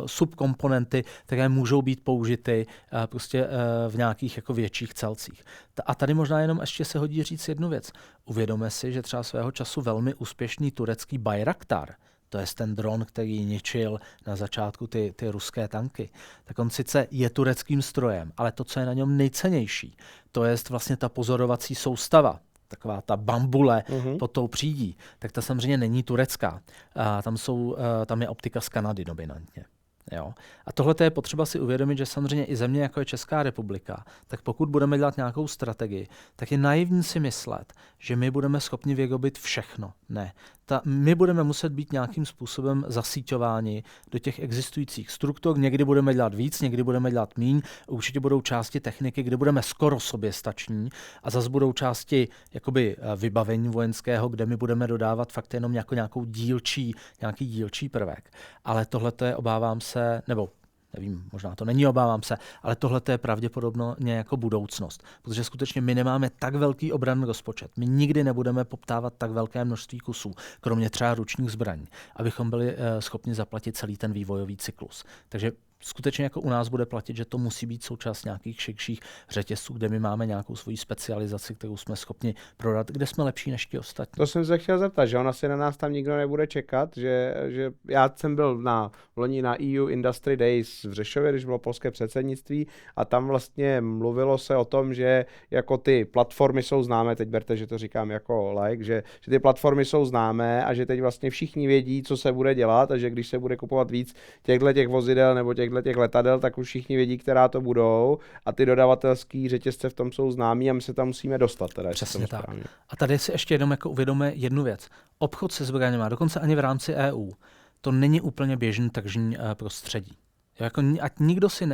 subkomponenty, které můžou být použity prostě v nějakých jako větších celcích. A tady možná jenom ještě se hodí říct jednu věc. Uvědomme si, že třeba svého času velmi úspěšný turecký Bayraktar, to je ten dron, který ničil na začátku ty ruské tanky, tak on sice je tureckým strojem, ale to, co je na něm nejcennější, to je vlastně ta pozorovací soustava, taková ta bambule pod tou přídí, tak ta samozřejmě není turecká. Tam je optika z Kanady dominantně. Jo. A tohle je potřeba si uvědomit, že samozřejmě i země, jako je Česká republika, tak pokud budeme dělat nějakou strategii, tak je naivní si myslet, že my budeme schopni vyrobit všechno. Ne. My budeme muset být nějakým způsobem zasíťováni do těch existujících struktur. Někdy budeme dělat víc, někdy budeme dělat míň. Určitě budou části techniky, kde budeme skoro soběstační a zase budou části jakoby vybavení vojenského, kde my budeme dodávat fakt jenom nějaký dílčí prvek. Ale tohle je, obávám se, nebo nevím, možná to není, obávám se, ale tohle je pravděpodobně jako budoucnost, protože skutečně my nemáme tak velký obranný rozpočet. My nikdy nebudeme poptávat tak velké množství kusů, kromě třeba ručních zbraní, abychom byli schopni zaplatit celý ten vývojový cyklus. Takže skutečně jako u nás bude platit, že to musí být součást nějakých širších řetězců, kde my máme nějakou svoji specializaci, kterou jsme schopni prodat, kde jsme lepší než ti ostatní. To jsem se chtěl zeptat, že ona si na nás tam nikdo nebude čekat, že já jsem byl loni na EU Industry Days v Řešově, když bylo polské předsednictví a tam vlastně mluvilo se o tom, že jako ty platformy jsou známé, teď berte, že to říkám jako like, že ty platformy jsou známé a že teď vlastně všichni vědí, co se bude dělat a že když se bude kupovat víc těch vozidel nebo těch letadel, tak už všichni vědí, která to budou a ty dodavatelský řetězce v tom jsou známí a my se tam musíme dostat. Teda, přesně tak. Správně. A tady si ještě jenom jako uvědomíme jednu věc. Obchod se zbraněma, dokonce ani v rámci EU, to není úplně běžný tržní prostředí. Jako, ať nikdo si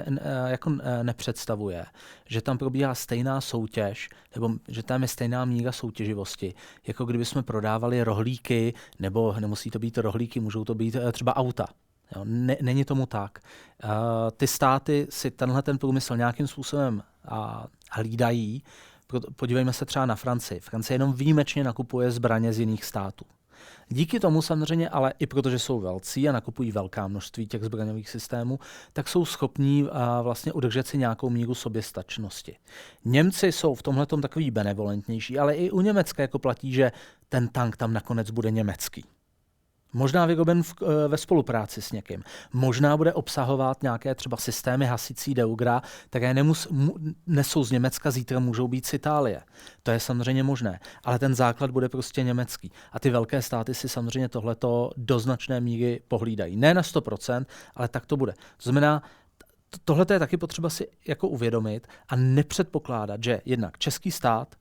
nepředstavuje, že tam probíhá stejná soutěž, nebo že tam je stejná míra soutěživosti, jako kdyby jsme prodávali rohlíky, nebo nemusí to být rohlíky, můžou to být třeba auta. Jo, není tomu tak. Ty státy si tenhle ten průmysl nějakým způsobem hlídají. Podívejme se třeba na Francii. Francie jenom výjimečně nakupuje zbraně z jiných států. Díky tomu samozřejmě, ale i protože jsou velcí a nakupují velká množství těch zbraňových systémů, tak jsou schopní vlastně udržet si nějakou míru soběstačnosti. Němci jsou v tomhletom takový benevolentnější, ale i u Německa jako platí, že ten tank tam nakonec bude německý. Možná vyroben ve spolupráci s někým. Možná bude obsahovat nějaké třeba systémy hasicí Deugra, které nesou z Německa, zítra můžou být z Itálie. To je samozřejmě možné, ale ten základ bude prostě německý. A ty velké státy si samozřejmě tohleto do značné míry pohlídají. Ne na 100%, ale tak to bude. To znamená, tohle je taky potřeba si jako uvědomit a nepředpokládat, že jednak český stát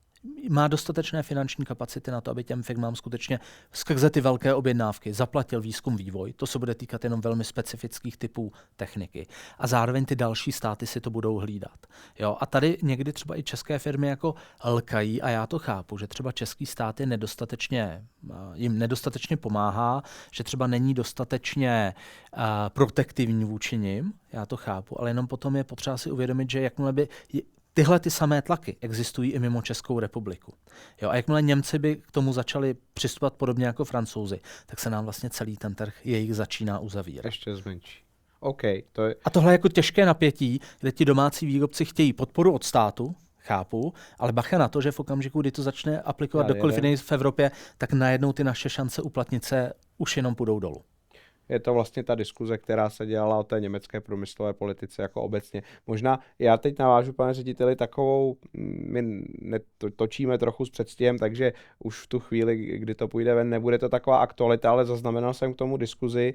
má dostatečné finanční kapacity na to, aby těm firmám skutečně skrze ty velké objednávky zaplatil výzkum vývoj. To se bude týkat jenom velmi specifických typů techniky. A zároveň ty další státy si to budou hlídat. Jo? A tady někdy třeba i české firmy jako lkají, a já to chápu, že třeba český stát je jim nedostatečně pomáhá, že třeba není dostatečně protektivní vůči nim, já to chápu, ale jenom potom je potřeba si uvědomit, že jakmile by tyhle ty samé tlaky existují i mimo Českou republiku. Jo, a jakmile Němci by k tomu začali přistupovat podobně jako Francouzi, tak se nám vlastně celý ten trh jejich začíná uzavírat. Ještě zmenší. A tohle je jako těžké napětí, kde ti domácí výrobci chtějí podporu od státu, chápu, ale bacha na to, že v okamžiku, kdy to začne aplikovat dokoliv jiný v Evropě, tak najednou ty naše šance uplatnit se už jenom půjdou dolů. Je to vlastně ta diskuze, která se dělala o té německé průmyslové politice jako obecně. Možná já teď navážu, pane řediteli, takovou, my točíme trochu s předstihem, takže už v tu chvíli, kdy to půjde ven, nebude to taková aktualita, ale zaznamenal jsem k tomu diskuzi,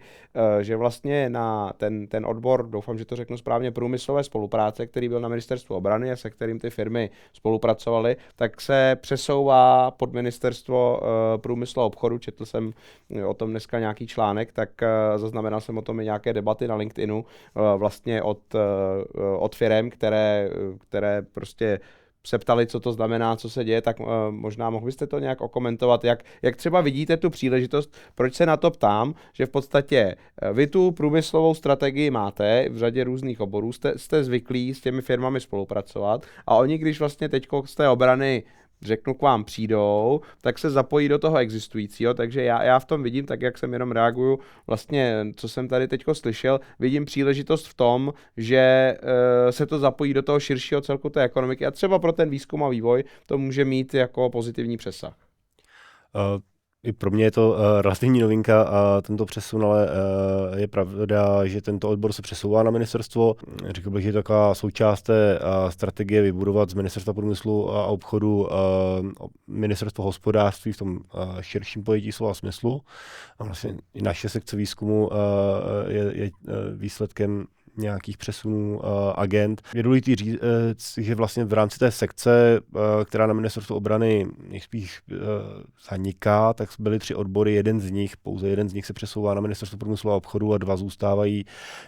že vlastně na ten odbor, doufám, že to řeknu správně, průmyslové spolupráce, který byl na ministerstvu obrany a se kterým ty firmy spolupracovaly, tak se přesouvá pod ministerstvo průmyslu a obchodu. Četl jsem o tom dneska nějaký článek, tak zaznamenal jsem o tom i nějaké debaty na LinkedInu vlastně od firem, které prostě se ptali, co to znamená, co se děje, tak možná mohl byste to nějak okomentovat, jak třeba vidíte tu příležitost, proč se na to ptám, že v podstatě vy tu průmyslovou strategii máte v řadě různých oborů, jste zvyklí s těmi firmami spolupracovat a oni, když vlastně teďko z té obrany řeknu k vám přijdou, tak se zapojí do toho existujícího, takže já v tom vidím, tak jak jsem jenom reaguju, vlastně, co jsem tady teďko slyšel, vidím příležitost v tom, že se to zapojí do toho širšího celku té ekonomiky a třeba pro ten výzkum a vývoj to může mít jako pozitivní přesah. I pro mě je to relativní novinka a tento přesun, ale je pravda, že tento odbor se přesouvá na ministerstvo. Řekl bych, že je taková součást té strategie vybudovat z ministerstva průmyslu a obchodu ministerstvo hospodářství v tom širším pojetí slova smyslu. A vlastně i naše sekce výzkumu je výsledkem nějakých přesunů agent. Je důležité říct, že vlastně v rámci té sekce, která na ministerstvu obrany nejspíš zaniká, tak byly 3 odbory, pouze jeden z nich se přesouvá na ministerstvo průmyslu a obchodu a 2 zůstávají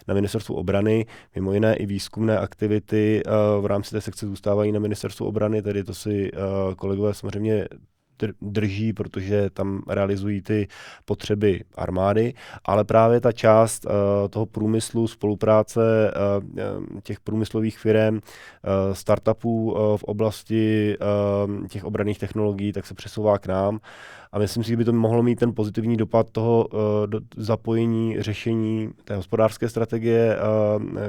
na ministerstvu obrany. Mimo jiné i výzkumné aktivity v rámci té sekce zůstávají na ministerstvu obrany, tedy to si kolegové samozřejmě drží, protože tam realizují ty potřeby armády, ale právě ta část toho průmyslu, spolupráce těch průmyslových firem, startupů v oblasti těch obranných technologií, tak se přesouvá k nám. A myslím si, že by to mohlo mít ten pozitivní dopad toho zapojení, řešení té hospodářské strategie,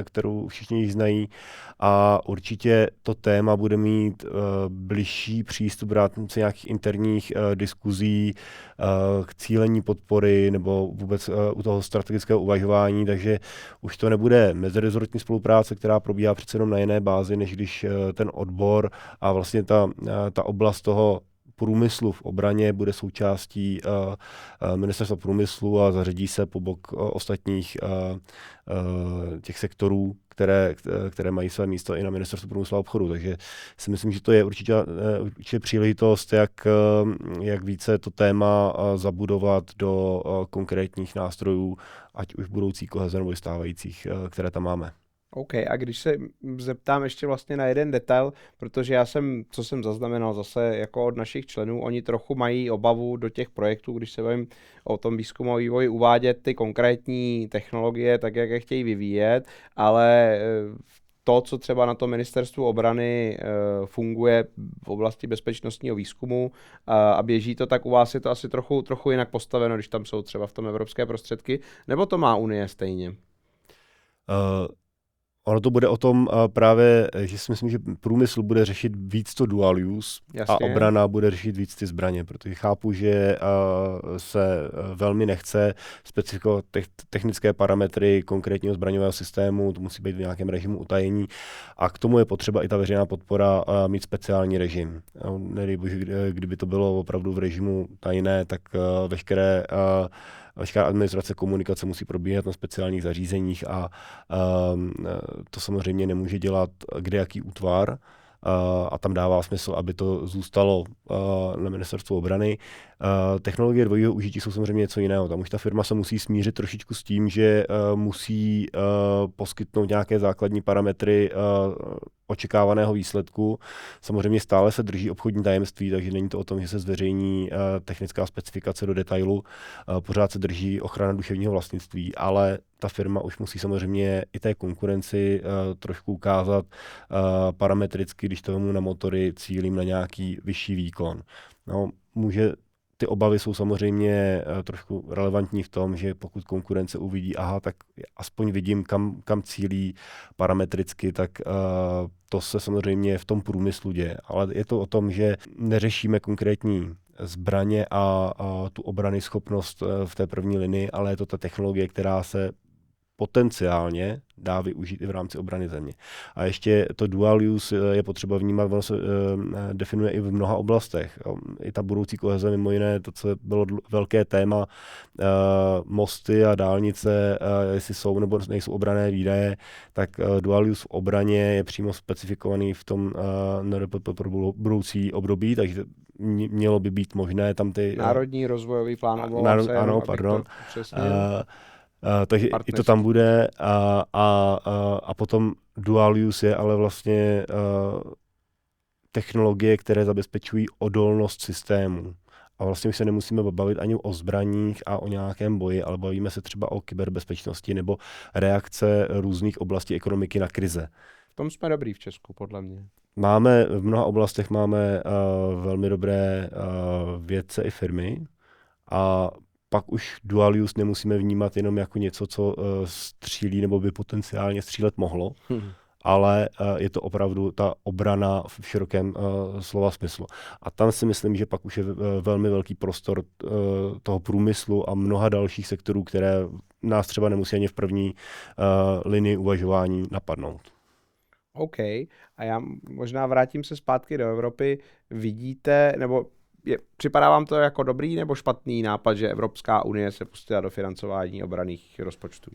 kterou všichni již znají. A určitě to téma bude mít bližší přístup v rámci nějakých interních diskuzí k cílení podpory nebo vůbec u toho strategického uvažování. Takže už to nebude mezirezortní spolupráce, která probíhá přece jenom na jiné bázi, než když ten odbor a vlastně ta oblast toho průmyslu v obraně bude součástí ministerstva průmyslu a zařadí se po bok ostatních těch sektorů, které mají své místo i na ministerstvu průmyslu a obchodu. Takže si myslím, že to je určitě příležitost, jak více to téma zabudovat do konkrétních nástrojů, ať už budoucí koheze nebo stávajících, které tam máme. OK, a když se zeptám ještě vlastně na jeden detail, protože co jsem zaznamenal zase jako od našich členů, oni trochu mají obavu do těch projektů, když se bavím o tom výzkumu a vývoji, uvádět ty konkrétní technologie tak, jak je chtějí vyvíjet, ale to, co třeba na tom ministerstvu obrany funguje v oblasti bezpečnostního výzkumu a běží to, tak u vás je to asi trochu jinak postaveno, když tam jsou třeba v tom evropské prostředky, nebo to má Unie stejně? Ono to bude o tom právě, že si myslím, že průmysl bude řešit víc to dual use. Jasně. A obrana bude řešit víc ty zbraně, protože chápu, že se velmi nechce specifikovat technické parametry konkrétního zbraňového systému, to musí být v nějakém režimu utajení a k tomu je potřeba i ta veřejná podpora mít speciální režim. Nedej bože, kdyby to bylo opravdu v režimu tajné, tak veškerá administrace komunikace musí probíhat na speciálních zařízeních a to samozřejmě nemůže dělat kdejaký útvar a tam dává smysl, aby to zůstalo na ministerstvu obrany. Technologie dvojího užití jsou samozřejmě něco jiného. Tam už ta firma se musí smířit trošičku s tím, že musí poskytnout nějaké základní parametry očekávaného výsledku. Samozřejmě stále se drží obchodní tajemství, takže není to o tom, že se zveřejní technická specifikace do detailu. Pořád se drží ochrana duševního vlastnictví, ale ta firma už musí samozřejmě i té konkurenci trošku ukázat parametricky, když to vemu na motory, cílím na nějaký vyšší výkon. No, ty obavy jsou samozřejmě trošku relevantní v tom, že pokud konkurence uvidí, tak aspoň vidím, kam cílí parametricky, tak to se samozřejmě v tom průmyslu děje. Ale je to o tom, že neřešíme konkrétní zbraně a tu obrany schopnost v té první linii, ale je to ta technologie, která se potenciálně dá využít i v rámci obrany země. A ještě to dual use je potřeba vnímat, ono se definuje i v mnoha oblastech. I ta budoucí koheze, mimo jiné, to, co bylo velké téma, mosty a dálnice, jestli jsou nebo nejsou obranné výdaje, tak dual use v obraně je přímo specifikovaný v tom NRPP pro budoucí období, takže mělo by být možné tam ty... Národní rozvojový plán. Ano, pardon. Takže i to tam bude a potom dual use je ale vlastně technologie, které zabezpečují odolnost systému. A vlastně už se nemusíme bavit ani o zbraních a o nějakém boji, ale bavíme se třeba o kyberbezpečnosti nebo reakce různých oblastí ekonomiky na krize. V tom jsme dobrý v Česku, podle mě. V mnoha oblastech máme velmi dobré vědce i firmy a pak už dual use nemusíme vnímat jenom jako něco, co střílí nebo by potenciálně střílet mohlo, ale je to opravdu ta obrana v širokém slova smyslu. A tam si myslím, že pak už je velmi velký prostor toho průmyslu a mnoha dalších sektorů, které nás třeba nemusí ani v první linii uvažování napadnout. OK. A já možná vrátím se zpátky do Evropy. Vidíte, nebo připadá vám to jako dobrý nebo špatný nápad, že Evropská unie se pustila do financování obranných rozpočtů?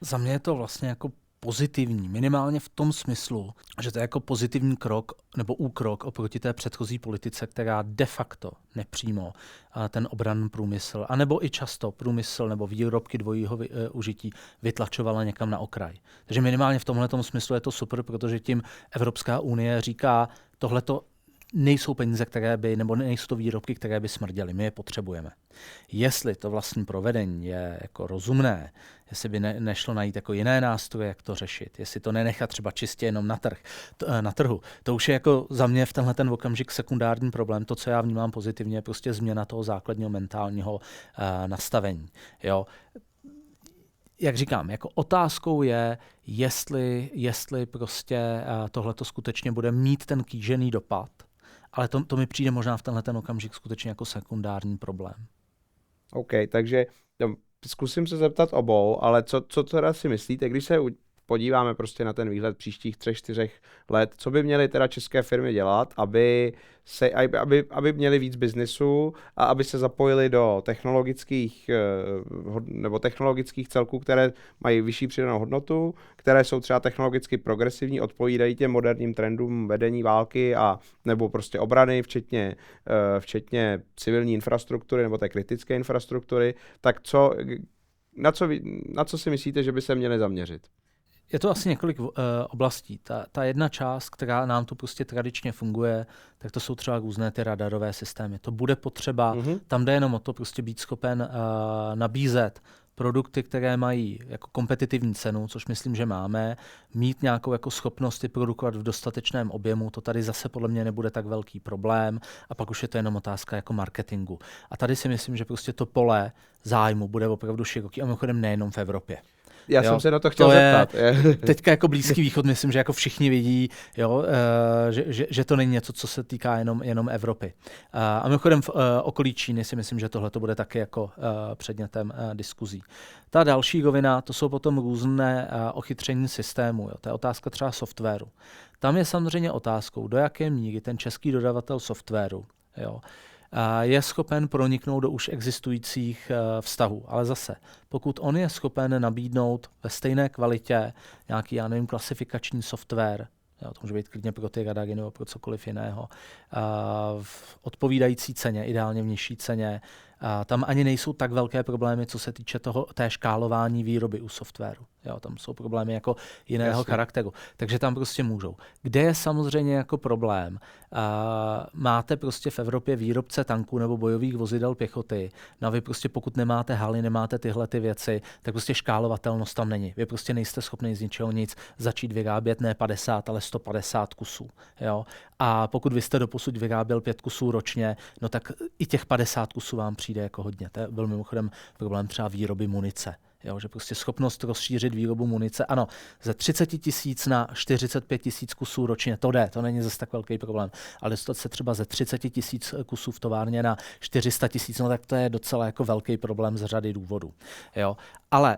Za mě je to vlastně jako pozitivní, minimálně v tom smyslu, že to je jako pozitivní krok nebo úkrok oproti té předchozí politice, která de facto nepřímo ten obranný průmysl, anebo i často průmysl nebo výrobky dvojího užití vytlačovala někam na okraj. Takže minimálně v tomhletom smyslu je to super, protože tím Evropská unie říká, tohleto nejsou peníze, nebo nejsou to výrobky, které by smrděly. My je potřebujeme. Jestli to vlastní provedení je jako rozumné, jestli by nešlo najít jako jiné nástroje, jak to řešit, jestli to nenechat třeba čistě jenom na trhu. To už je jako za mě v tenhle ten okamžik sekundární problém. To, co já vnímám pozitivně, je prostě změna toho základního mentálního nastavení. Jo. Jak říkám, jako otázkou je, jestli prostě tohleto skutečně bude mít ten kýžený dopad, ale to mi přijde možná v tenhle ten okamžik skutečně jako sekundární problém. OK, takže zkusím se zeptat obou, ale co teda si myslíte, když se podíváme prostě na ten výhled příštích 3-4 let, co by měly teda české firmy dělat, aby měly víc biznisu a aby se zapojili do technologických celků, které mají vyšší přidanou hodnotu, které jsou třeba technologicky progresivní, odpovídají těm moderním trendům vedení války a nebo prostě obrany, včetně civilní infrastruktury nebo té kritické infrastruktury, tak na co si myslíte, že by se měly zaměřit? Je to asi několik oblastí. Ta jedna část, která nám tu prostě tradičně funguje, tak to jsou třeba různé ty radarové systémy. To bude potřeba, tam jde jenom o to prostě být schopen nabízet produkty, které mají jako kompetitivní cenu, což myslím, že máme, mít nějakou jako schopnost produkovat v dostatečném objemu, to tady zase podle mě nebude tak velký problém a pak už je to jenom otázka jako marketingu. A tady si myslím, že prostě to pole zájmu bude opravdu široký a mimochodem nejenom v Evropě. Já jsem se na to chtěl zeptat. Teďka jako Blízký východ, myslím, že jako všichni vidí, že to není něco, co se týká jenom Evropy. A mimochodem v okolí Číny si myslím, že tohle to bude taky jako předmětem diskuzí. Ta další rovina, to jsou potom různé ochytření systému. Jo. To je otázka třeba softwaru. Tam je samozřejmě otázkou, do jaké míry ten český dodavatel softwaru je schopen proniknout do už existujících vztahů. Ale zase, pokud on je schopen nabídnout ve stejné kvalitě nějaký, klasifikační software, to může být klidně pro ty radary nebo pro cokoliv jiného, v odpovídající ceně, ideálně v nižší ceně, tam ani nejsou tak velké problémy, co se týče té škálování výroby u softwaru. Jo, tam jsou problémy jako jiného charakteru. Takže tam prostě můžou. Kde je samozřejmě jako problém? Máte prostě v Evropě výrobce tanků nebo bojových vozidel pěchoty. No a vy prostě pokud nemáte haly, nemáte tyhle ty věci, tak prostě škálovatelnost tam není. Vy prostě nejste schopni z ničeho nic začít vyrábět ne 50, ale 150 kusů. Jo? A pokud vy jste doposud vyráběl 5 kusů ročně, no tak i těch 50 kusů vám přijde jako hodně. To byl mimochodem problém třeba výroby munice. Jo, že prostě schopnost rozšířit výrobu munice, ano, ze 30 000 na 45 000 kusů ročně, to jde, to není zase tak velký problém, ale dostat se třeba ze 30 000 kusů v továrně na 400 000, no tak to je docela jako velký problém z řady důvodů. Jo. Ale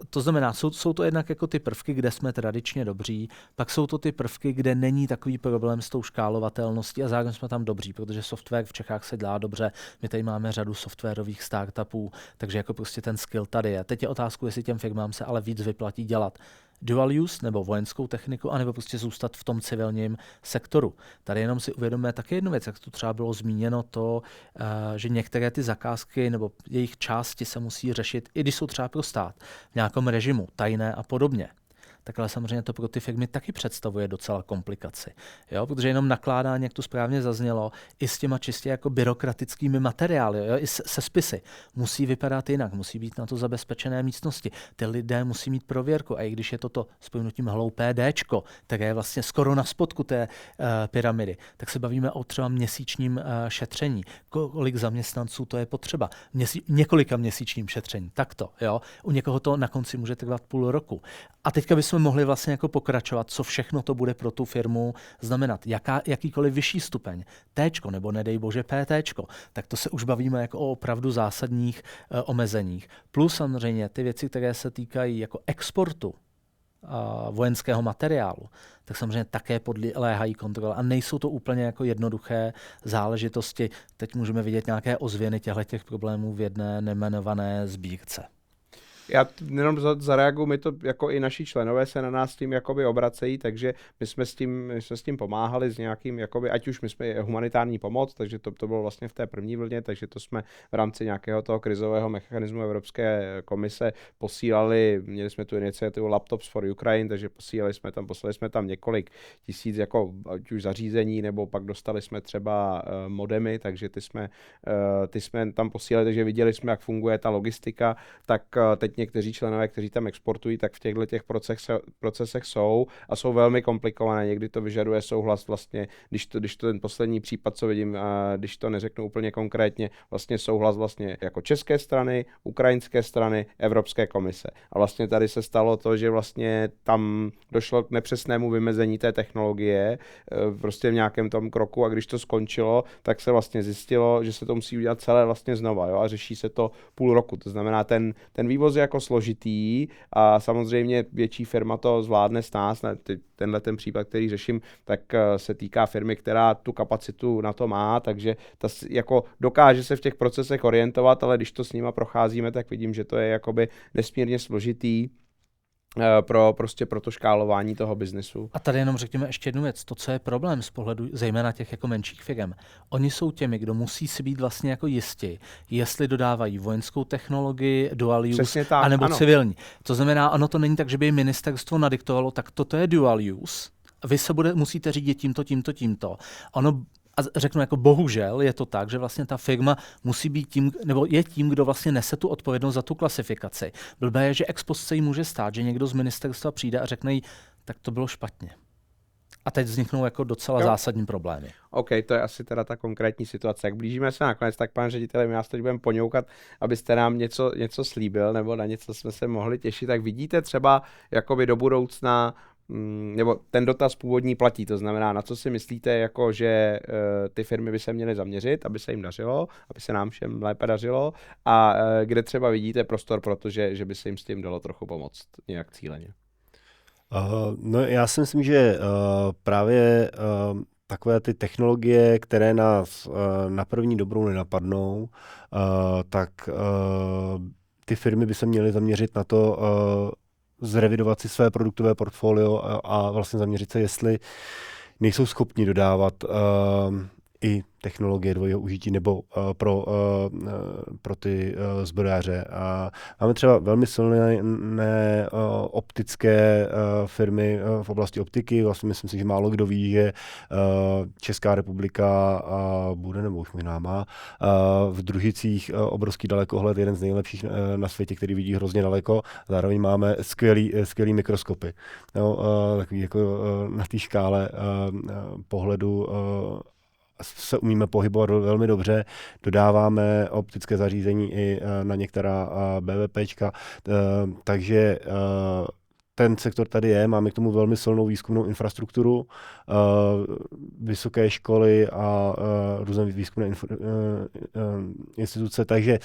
to znamená, jsou to jednak jako ty prvky, kde jsme tradičně dobří, pak jsou to ty prvky, kde není takový problém s tou škálovatelností a zároveň jsme tam dobří, protože software v Čechách se dělá dobře, my tady máme řadu softwarových startupů, takže jako prostě ten skill tady je. Teď je otázku, jestli těm firmám se ale víc vyplatí dělat dual use nebo vojenskou techniku, anebo prostě zůstat v tom civilním sektoru. Tady jenom si uvědomíme také jednu věc, jak tu třeba bylo zmíněno to, že některé ty zakázky nebo jejich části se musí řešit, i když jsou třeba pro stát, v nějakém režimu, tajné a podobně. Tak ale samozřejmě to pro ty firmy taky představuje docela komplikaci. Jo? Protože jenom nakládání, jak to správně zaznělo, i s těma čistě jako byrokratickými materiály, jo? I se spisy, musí vypadat jinak, musí být na to zabezpečené místnosti. Ty lidé musí mít prověrku a i když je toto s pojmenutím hloupé Dčko, které je vlastně skoro na spodku té pyramidy, tak se bavíme o třeba měsíčním šetření. Kolik zaměstnanců to je potřeba? Několika měsíčním šetření. Takto. Jo? U někoho to na konci může trvat půl roku. A teďka bychom mohli vlastně jako pokračovat, co všechno to bude pro tu firmu znamenat. Jakýkoliv vyšší stupeň, Tčko nebo nedej bože PTčko, tak to se už bavíme jako o opravdu zásadních omezeních. Plus samozřejmě ty věci, které se týkají jako exportu vojenského materiálu, tak samozřejmě také podléhají kontrole a nejsou to úplně jako jednoduché záležitosti. Teď můžeme vidět nějaké ozvěny těchto problémů v jedné nejmenované sbírce. Já jenom zareaguju, my to jako i naši členové se na nás tím jakoby obracejí, takže my jsme s tím pomáhali s nějakým, jakoby, ať už my jsme humanitární pomoc, takže to bylo vlastně v té první vlně, takže to jsme v rámci nějakého toho krizového mechanismu Evropské komise posílali, měli jsme tu iniciativu Laptops for Ukraine, takže poslali jsme tam několik tisíc jako ať už zařízení, nebo pak dostali jsme třeba modemy, takže ty jsme tam posílali, takže viděli jsme, jak funguje ta logistika, tak teď někteří členové, kteří tam exportují, tak v těchto těch procesech jsou a jsou velmi komplikované. Někdy to vyžaduje souhlas vlastně, když to ten poslední případ, co vidím, když to neřeknu úplně konkrétně, vlastně souhlas vlastně jako české strany, ukrajinské strany, Evropské komise. A vlastně tady se stalo to, že vlastně tam došlo k nepřesnému vymezení té technologie prostě v nějakém tom kroku a když to skončilo, tak se vlastně zjistilo, že se to musí udělat celé vlastně znova, jo, a řeší se to půl roku. To znamená, ten vývoz je jako složitý a samozřejmě větší firma to zvládne s nás. Tenhle ten případ, který řeším, tak se týká firmy, která tu kapacitu na to má, takže ta jako dokáže se v těch procesech orientovat, ale když to s nima procházíme, tak vidím, že to je jakoby nesmírně složitý pro to škálování toho biznesu. A tady jenom řekněme ještě jednu věc. To, co je problém z pohledu zejména těch jako menších firm. Oni jsou těmi, kdo musí si být vlastně jako jistí, jestli dodávají vojenskou technologii, dual use, anebo civilní. To znamená, ono to není tak, že by ministerstvo nadiktovalo, tak toto je dual use. Vy se musíte řídit tímto. Ono a řeknu jako bohužel je to tak, že vlastně ta firma musí být tím, nebo je tím, kdo vlastně nese tu odpovědnost za tu klasifikaci. Blbé je, že ex post se jí může stát, že někdo z ministerstva přijde a řekne jí, tak to bylo špatně. A teď vzniknou jako docela zásadní problémy. OK, to je asi teda ta konkrétní situace. Jak blížíme se nakonec, tak pane řediteli, my nás teď budeme poňoukat, abyste nám něco slíbil, nebo na něco jsme se mohli těšit. Tak vidíte třeba jakoby do budoucna, nebo ten dotaz původní platí, to znamená, na co si myslíte, jako že ty firmy by se měly zaměřit, aby se jim dařilo, aby se nám všem lépe dařilo a kde třeba vidíte prostor, protože že by se jim s tím dalo trochu pomoct nějak cíleně. No já si myslím, že právě takové ty technologie, které nás na první dobrou nenapadnou, tak ty firmy by se měly zaměřit na to, zrevidovat si své produktové portfolio a vlastně zaměřit se, jestli nejsou schopni dodávat i technologie dvojího užití nebo pro ty zbrojaře. Máme třeba velmi silné optické firmy v oblasti optiky. Vlastně myslím si, že málo kdo ví, že Česká republika bude, nebo už možná má, v Družicích obrovský dalekohled, jeden z nejlepších na světě, který vidí hrozně daleko. Zároveň máme skvělý mikroskopy. Takový jako na té škále pohledu se umíme pohybovat velmi dobře, dodáváme optické zařízení i na některá BVPčka, takže ten sektor tady je, máme k tomu velmi silnou výzkumnou infrastrukturu, vysoké školy a různé výzkumné instituce, takže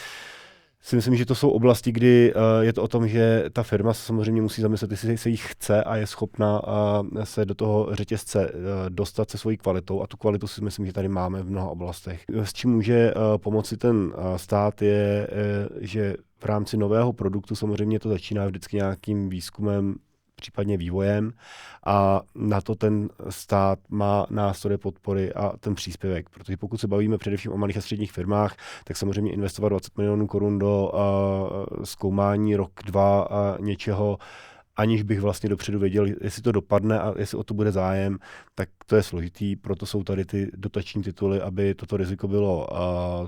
si myslím, že to jsou oblasti, kdy je to o tom, že ta firma se samozřejmě musí zamyslet, jestli se jí chce a je schopna se do toho řetězce dostat se svojí kvalitou a tu kvalitu si myslím, že tady máme v mnoha oblastech. S čím může pomoci ten stát je, že v rámci nového produktu samozřejmě to začíná vždycky nějakým výzkumem, případně vývojem a na to ten stát má nástroje podpory a ten příspěvek, protože pokud se bavíme především o malých a středních firmách, tak samozřejmě investovat 20 milionů korun do zkoumání rok, dva něčeho, aniž bych vlastně dopředu věděl, jestli to dopadne a jestli o to bude zájem, tak to je složitý, proto jsou tady ty dotační tituly, aby toto riziko bylo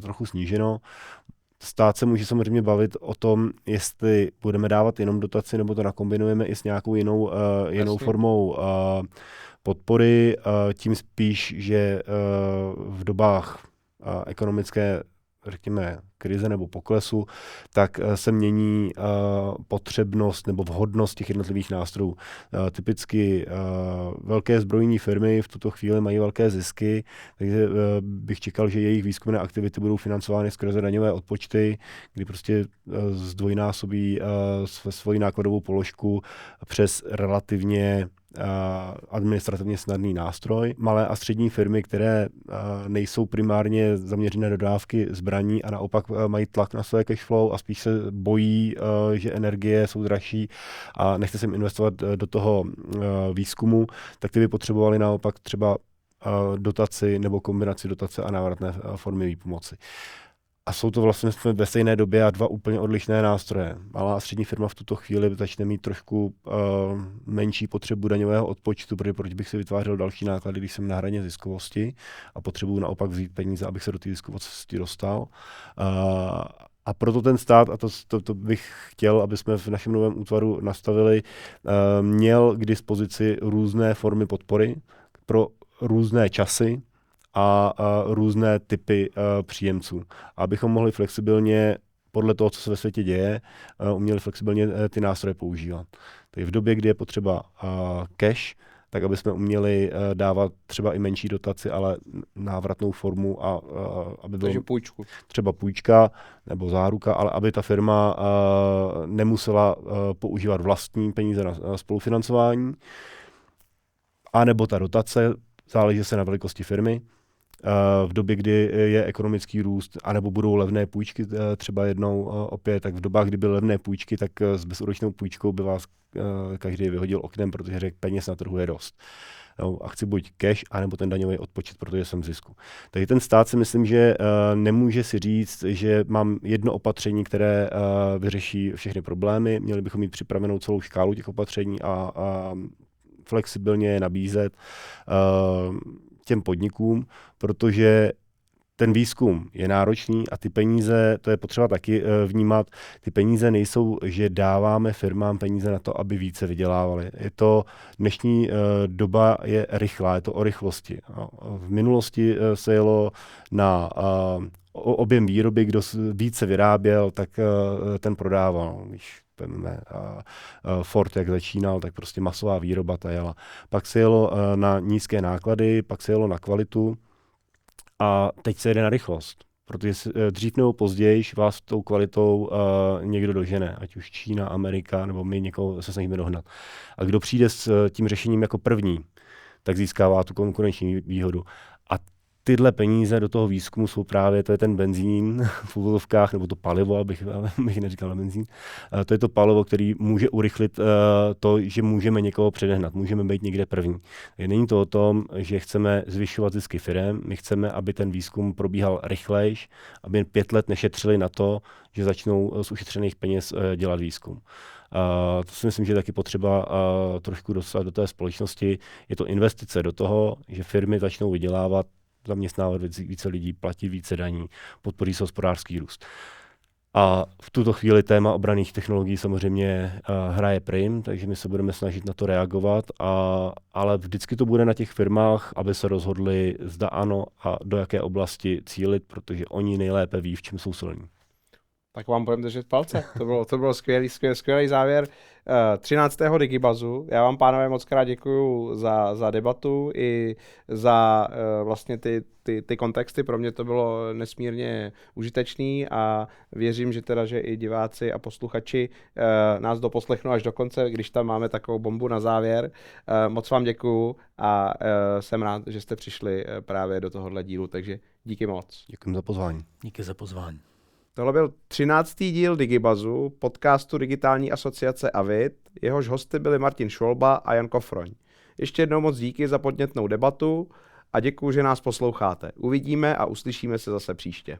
trochu sníženo. Stát se může samozřejmě bavit o tom, jestli budeme dávat jenom dotaci, nebo to nakombinujeme i s nějakou jinou formou podpory, tím spíš, že v dobách ekonomické, řekněme, krize nebo poklesu, tak se mění potřebnost nebo vhodnost těch jednotlivých nástrojů. Typicky velké zbrojní firmy v tuto chvíli mají velké zisky, takže bych čekal, že jejich výzkumné aktivity budou financovány skrze daňové odpočty, kdy prostě zdvojnásobí svoji nákladovou položku přes relativně administrativně snadný nástroj. Malé a střední firmy, které nejsou primárně zaměřené do dodávky zbraní a naopak mají tlak na své cash flow a spíš se bojí, že energie jsou dražší a nechce se jim investovat do toho výzkumu, tak ty by potřebovali naopak třeba dotaci nebo kombinaci dotace a návratné formy výpomoci. A jsou to vlastně ve stejné době a dva úplně odlišné nástroje. Malá a střední firma v tuto chvíli začne mít trošku menší potřebu daňového odpočtu, protože proč bych si vytvářel další náklady, když jsem na hraně ziskovosti a potřebuju naopak vzít peníze, abych se do té ziskovosti dostal. A proto ten stát, a to bych chtěl, aby jsme v našem novém útvaru nastavili, měl k dispozici různé formy podpory pro různé časy a různé typy příjemců. Abychom mohli flexibilně, podle toho, co se ve světě děje, uměli flexibilně ty nástroje používat. Takže v době, kdy je potřeba cash, tak aby jsme uměli dávat třeba i menší dotaci, ale návratnou formu, aby bylo půjčku. Třeba půjčka nebo záruka, ale aby ta firma nemusela používat vlastní peníze na spolufinancování, anebo ta dotace, záleží se na velikosti firmy. V době, kdy je ekonomický růst, anebo budou levné půjčky třeba jednou opět, tak v dobách, kdy byly levné půjčky, tak s bezúročnou půjčkou by vás každý vyhodil oknem, protože řekl, peněz na trhu je dost. A chci buď cash, anebo ten daňový odpočet, protože jsem v zisku. Takže ten stát si myslím, že nemůže si říct, že mám jedno opatření, které vyřeší všechny problémy. Měli bychom mít připravenou celou škálu těch opatření a flexibilně je nabízet těm podnikům, protože ten výzkum je náročný a ty peníze, to je potřeba taky vnímat, ty peníze nejsou, že dáváme firmám peníze na to, aby více vydělávali. Dnešní doba je rychlá, je to o rychlosti. V minulosti se jelo na objem výroby, kdo více vyráběl, tak ten prodával. Když Ford, jak začínal, tak prostě masová výroba ta jela. Pak se jelo na nízké náklady, pak se jelo na kvalitu a teď se jede na rychlost. Protože dřív nebo později vás tou kvalitou někdo dožene, ať už Čína, Amerika, nebo my někoho se snažíme dohnat. A kdo přijde s tím řešením jako první, tak získává tu konkurenční výhodu. A tyhle peníze do toho výzkumu jsou právě, to je ten benzín v uvozovkách, nebo to palivo, abych neříkal na benzín, to je to palivo, který může urychlit to, že můžeme někoho předehnat, můžeme být někde první. Není to o tom, že chceme zvyšovat zisky firem, my chceme, aby ten výzkum probíhal rychlejš, aby 5 let nešetřili na to, že začnou z ušetřených peněz dělat výzkum. To si myslím, že je taky potřeba trošku dostat do té společnosti. Je to investice do toho, že firmy začnou vydělávat, zaměstnávat více lidí, platit více daní, podpoří se hospodářský růst. A v tuto chvíli téma obranných technologií samozřejmě hraje prim, takže my se budeme snažit na to reagovat, ale vždycky to bude na těch firmách, aby se rozhodli, zda ano a do jaké oblasti cílit, protože oni nejlépe ví, v čem jsou silní. Tak vám budeme držet palce. To bylo skvělý závěr 13. Digibazu. Já vám, pánové, moc krát děkuju za debatu i za vlastně ty kontexty. Pro mě to bylo nesmírně užitečný a věřím, že i diváci a posluchači nás doposlechnou až do konce, když tam máme takovou bombu na závěr. Moc vám děkuju a jsem rád, že jste přišli právě do tohohle dílu, takže díky moc. Děkuji za pozvání. Díky za pozvání. Tohle byl 13. díl Digibazu, podcastu Digitální asociace AVID. Jehož hosty byli Martin Švolba a Jan Kofroň. Ještě jednou moc díky za podnětnou debatu a děkuji, že nás posloucháte. Uvidíme a uslyšíme se zase příště.